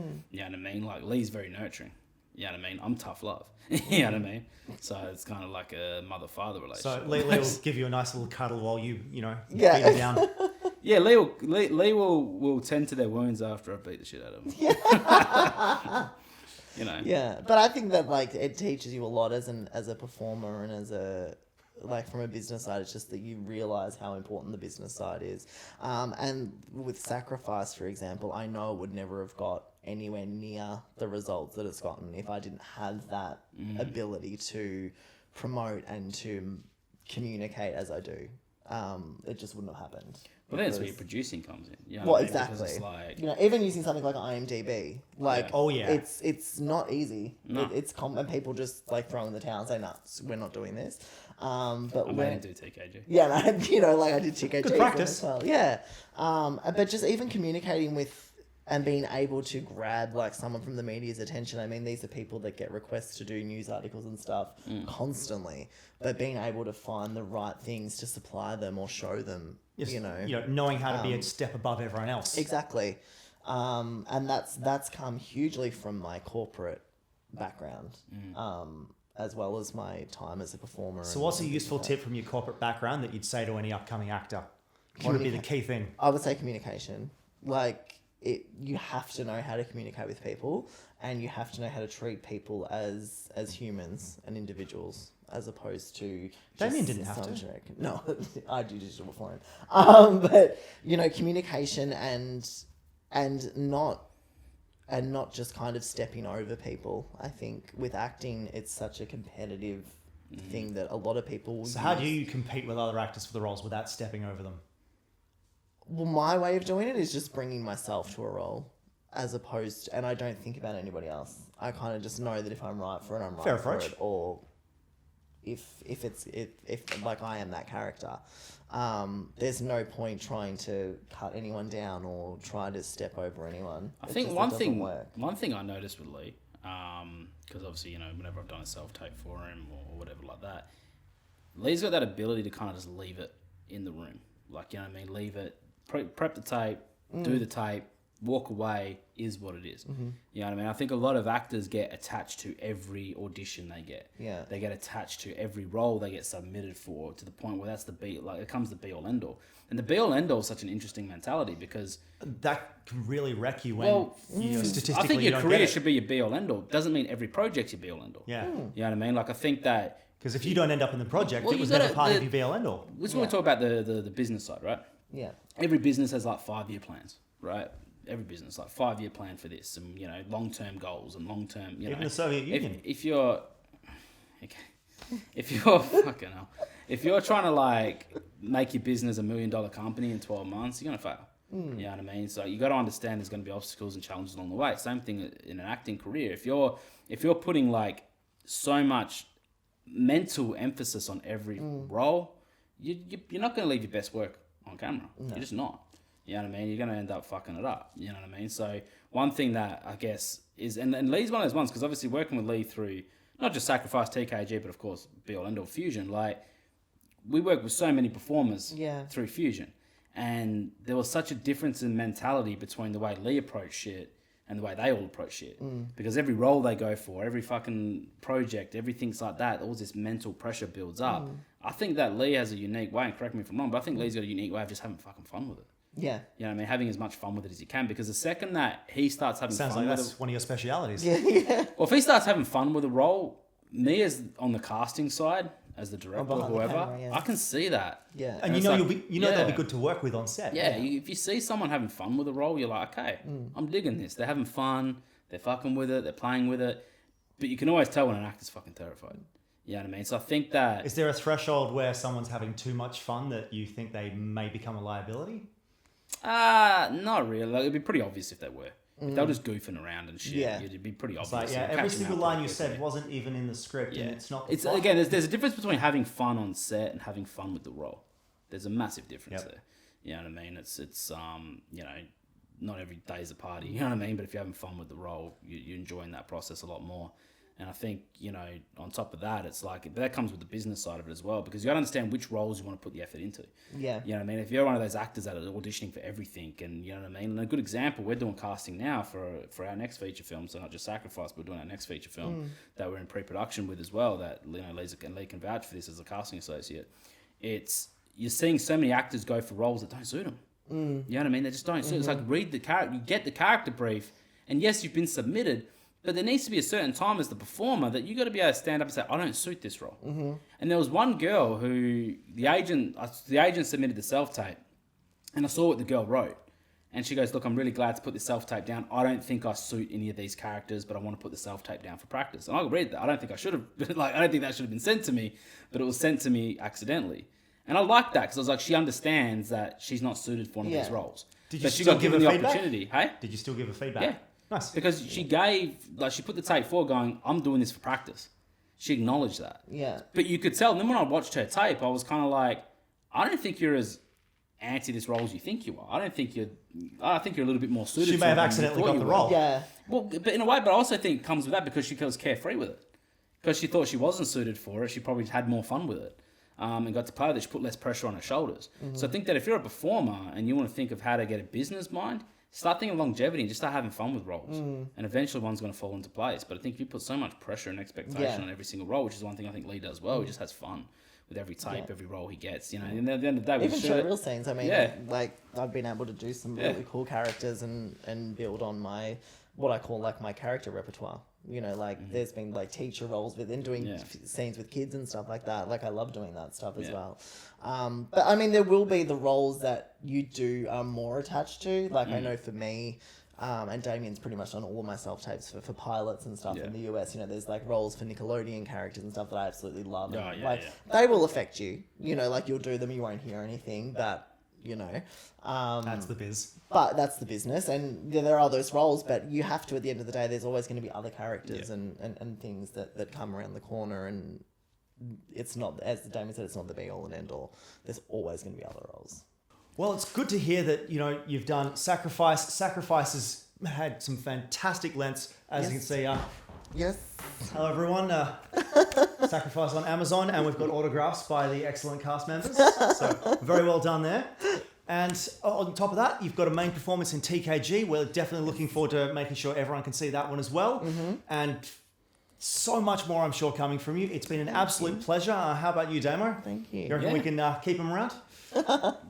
know what I mean? Like Leigh's very nurturing. You know what I mean? I'm tough love. You know what I mean? So it's kind of like a mother-father relationship. So Leigh will give you a nice little cuddle while you, beat him down. Yeah, Leigh will tend to their wounds after I beat the shit out of them. Yeah, but I think that it teaches you a lot as a performer and as a from a business side. It's just that you realize how important the business side is. And with Sacrifice, for example, I know it would never have got anywhere near the results that it's gotten if I didn't have that ability to promote and to communicate as I do. It just wouldn't have happened. But then it's where your producing comes in. You know Well, what I mean? exactly. Because it's like... even using something like IMDb, it's not easy. No. It's and people just throw in the towel and say, "No, we're not doing this." But I made him do TKG. Yeah, and I did TKG. Good practice. As well. Yeah. But just even communicating with and being able to grab someone from the media's attention. I mean, these are people that get requests to do news articles and stuff constantly, but being able to find the right things to supply them or show them, Yes, knowing how to be a step above everyone else. Exactly. And that's come hugely from my corporate background, as well as my time as a performer. So what's a useful tip from your corporate background that you'd say to any upcoming actor? What would be the key thing? I would say communication. You have to know how to communicate with people, and you have to know how to treat people as humans and individuals, as opposed to Damien didn't have to. Generic. No, I do digital before him. But communication and not just kind of stepping over people. I think with acting, it's such a competitive thing that a lot of people will So how do you compete with other actors for the roles without stepping over them? Well, my way of doing it is just bringing myself to a role. as opposed and I don't think about anybody else. I kind of just know that if I'm right for it, I'm right Fair for approach. it, or if like I am that character. There's no point trying to cut anyone down or try to step over anyone. I It think just- one it doesn't thing work. I noticed with Leigh, because obviously, you know, whenever I've done a self-tape for him or whatever like that, Leigh's got that ability to kind of just leave it in the room. Like, you know what I mean? Leave it, prep the tape, do the tape, walk away, is what it is. You know what I mean? I think a lot of actors get attached to every audition they get. Yeah. They get attached to every role they get submitted for, to the point where that's the be, like, it comes the be-all, end-all. And the be-all, end-all is such an interesting mentality because... That can really wreck you when you know, statistically I think you your don't career get it. should be your be-all, end-all. Doesn't mean every project's your be-all, end-all. Yeah. You know what I mean? Like, I think that... Because if you don't end up in the project, Well, it you was gotta- never part the- of your be-all end-all. This is when we talk about the business side, right? Yeah. Every business has like 5-year plans, right? Every business, like 5-year plan for this, and you know, long-term goals and long-term. You Even know, the Soviet Union. If you're, okay, if you're fucking hell, if you're trying to like make your business $1 million company in 12 months, you're gonna fail. You know what I mean? So you got to understand there's going to be obstacles and challenges along the way. Same thing in an acting career. If you're putting like so much mental emphasis on every role, you're not going to leave your best work on camera. You're just not. You know what I mean? You're going to end up fucking it up. You know what I mean? So one thing that I guess is, and Leigh's one of those ones, because obviously working with Leigh through not just Sacrifice, TKG, but of course Be All End All Fusion, like we work with so many performers through Fusion. And there was such a difference in mentality between the way Leigh approached shit and the way they all approach shit. Because every role they go for, every fucking project, everything's like that, all this mental pressure builds up. I think that Leigh has a unique way, and correct me if I'm wrong, but I think Leigh's got a unique way of just having fucking fun with it. Yeah. You know what I mean? Having as much fun with it as he can, because the second that he starts having Sounds fun like with that's it, one of your specialities. Yeah. well, if he starts having fun with a role, me as on the casting side, as the director or behind the whoever, camera, yeah. I can see that. Yeah. And you it's know like- they'll be good to work with on set. Yeah, if you see someone having fun with a role, you're like, okay, I'm digging this. They're having fun. They're fucking with it. They're playing with it. But you can always tell when an actor's fucking terrified. You know what I mean? So I think that... Is there a threshold where someone's having too much fun that you think they may become a liability? Not really. Like, it'd be pretty obvious if they were. If they were just goofing around and shit, Yeah. it'd be pretty obvious. It's like, You'd every catch them single out line pretty you said quickly. wasn't even in the script, and it's not. The It's plot. again, there's a difference between having fun on set and having fun with the role. There's a massive difference there. You know what I mean? It's you know, not every day's a party. You know what I mean? But if you're having fun with the role, you're enjoying that process a lot more. And I think, you know, on top of that, it's like, that comes with the business side of it as well, because you got to understand which roles you want to put the effort into. Yeah. You know what I mean? If you're one of those actors that are auditioning for everything, and you know what I mean? And a good example, we're doing casting now for our next feature film, so not just Sacrifice, but we're doing our next feature film that we're in pre-production with as well, that, you know, Leigh can vouch for this as a casting associate. You're seeing so many actors go for roles that don't suit them. You know what I mean? They just don't suit. It's like, read the character, you get the character brief, and yes, you've been submitted, but there needs to be a certain time as the performer that you got to be able to stand up and say, I don't suit this role. And there was one girl who the agent submitted the self-tape, and I saw what the girl wrote. And she goes, look, I'm really glad to put the self-tape down. I don't think I suit any of these characters, but I want to put the self-tape down for practice. And I read that. I don't think I should have, I don't think that should have been sent to me, but it was sent to me accidentally. And I like that, because I was like, she understands that she's not suited for one of these roles. Did you but she still got give given her the feedback? opportunity. Hey? Did you still give her feedback? Yeah. Nice. Because she put the tape forward going, I'm doing this for practice. She acknowledged that. Yeah. But you could tell, and then when I watched her tape, I was kind of like, I don't think you're as anti this role as you think you are. I think you're a little bit more suited She for may have it than you accidentally thought got you the were. role. Yeah. Well, but in a way, but I also think it comes with that because she was carefree with it. Because she thought she wasn't suited for it, she probably had more fun with it. And got to play with it, she put less pressure on her shoulders. So I think that if you're a performer and you want to think of how to get a business mind, start thinking of longevity and just start having fun with roles. And eventually one's going to fall into place. But I think if you put so much pressure and expectation on every single role, which is one thing I think Leigh does well, he just has fun with every tape, every role he gets. You know, and at the end of the day, we Even shoot show it. real scenes. I mean, like I've been able to do some really cool characters and build on my what I call like my character repertoire. You know, like there's been like teacher roles within doing scenes with kids and stuff like that. Like I love doing that stuff as well. But I mean, there will be the roles that you are more attached to. Like I know for me, and Damien's pretty much on all of my self-tapes for pilots and stuff in the US. You know, there's like roles for Nickelodeon characters and stuff that I absolutely love. And, they will affect you. You know, like you'll do them, you won't hear anything, but you know. That's the biz. But that's the business, and there are those roles, but you have to, at the end of the day, there's always going to be other characters and things that come around the corner, and it's not, as Damien said, it's not the be-all and end-all. There's always going to be other roles. Well, it's good to hear that, you know, you've done Sacrifice. Sacrifice has had some fantastic lengths, as you can see. Yes. Hello, everyone. Sacrifice on Amazon, and we've got autographs by the excellent cast members. So very well done there. And on top of that, you've got a main performance in TKG. We're definitely looking forward to making sure everyone can see that one as well. And so much more, I'm sure, coming from you. It's been an absolute pleasure. How about you, Damo? Thank you. You reckon we can keep him around?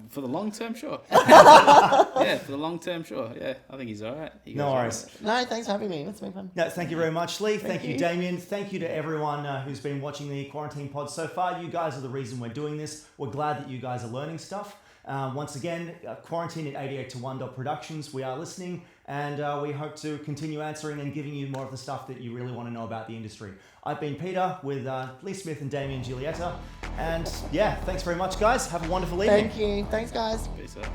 For the long term, sure. Yeah, for the long term, sure. Yeah, I think he's all right. No worries. No, thanks for having me. It's been fun. No, thank you very much, Leigh. Thank you, you. Damien. Thank you to everyone who's been watching the Quarantine Pod so far. You guys are the reason we're doing this. We're glad that you guys are learning stuff. Once again, Quarantine at 88to1 Productions. We are listening, and we hope to continue answering and giving you more of the stuff that you really want to know about the industry. I've been Peter with Leigh Smith and Damien Giulietta. And yeah, thanks very much, guys. Have a wonderful evening. Thank you. Thanks, guys. Peace out.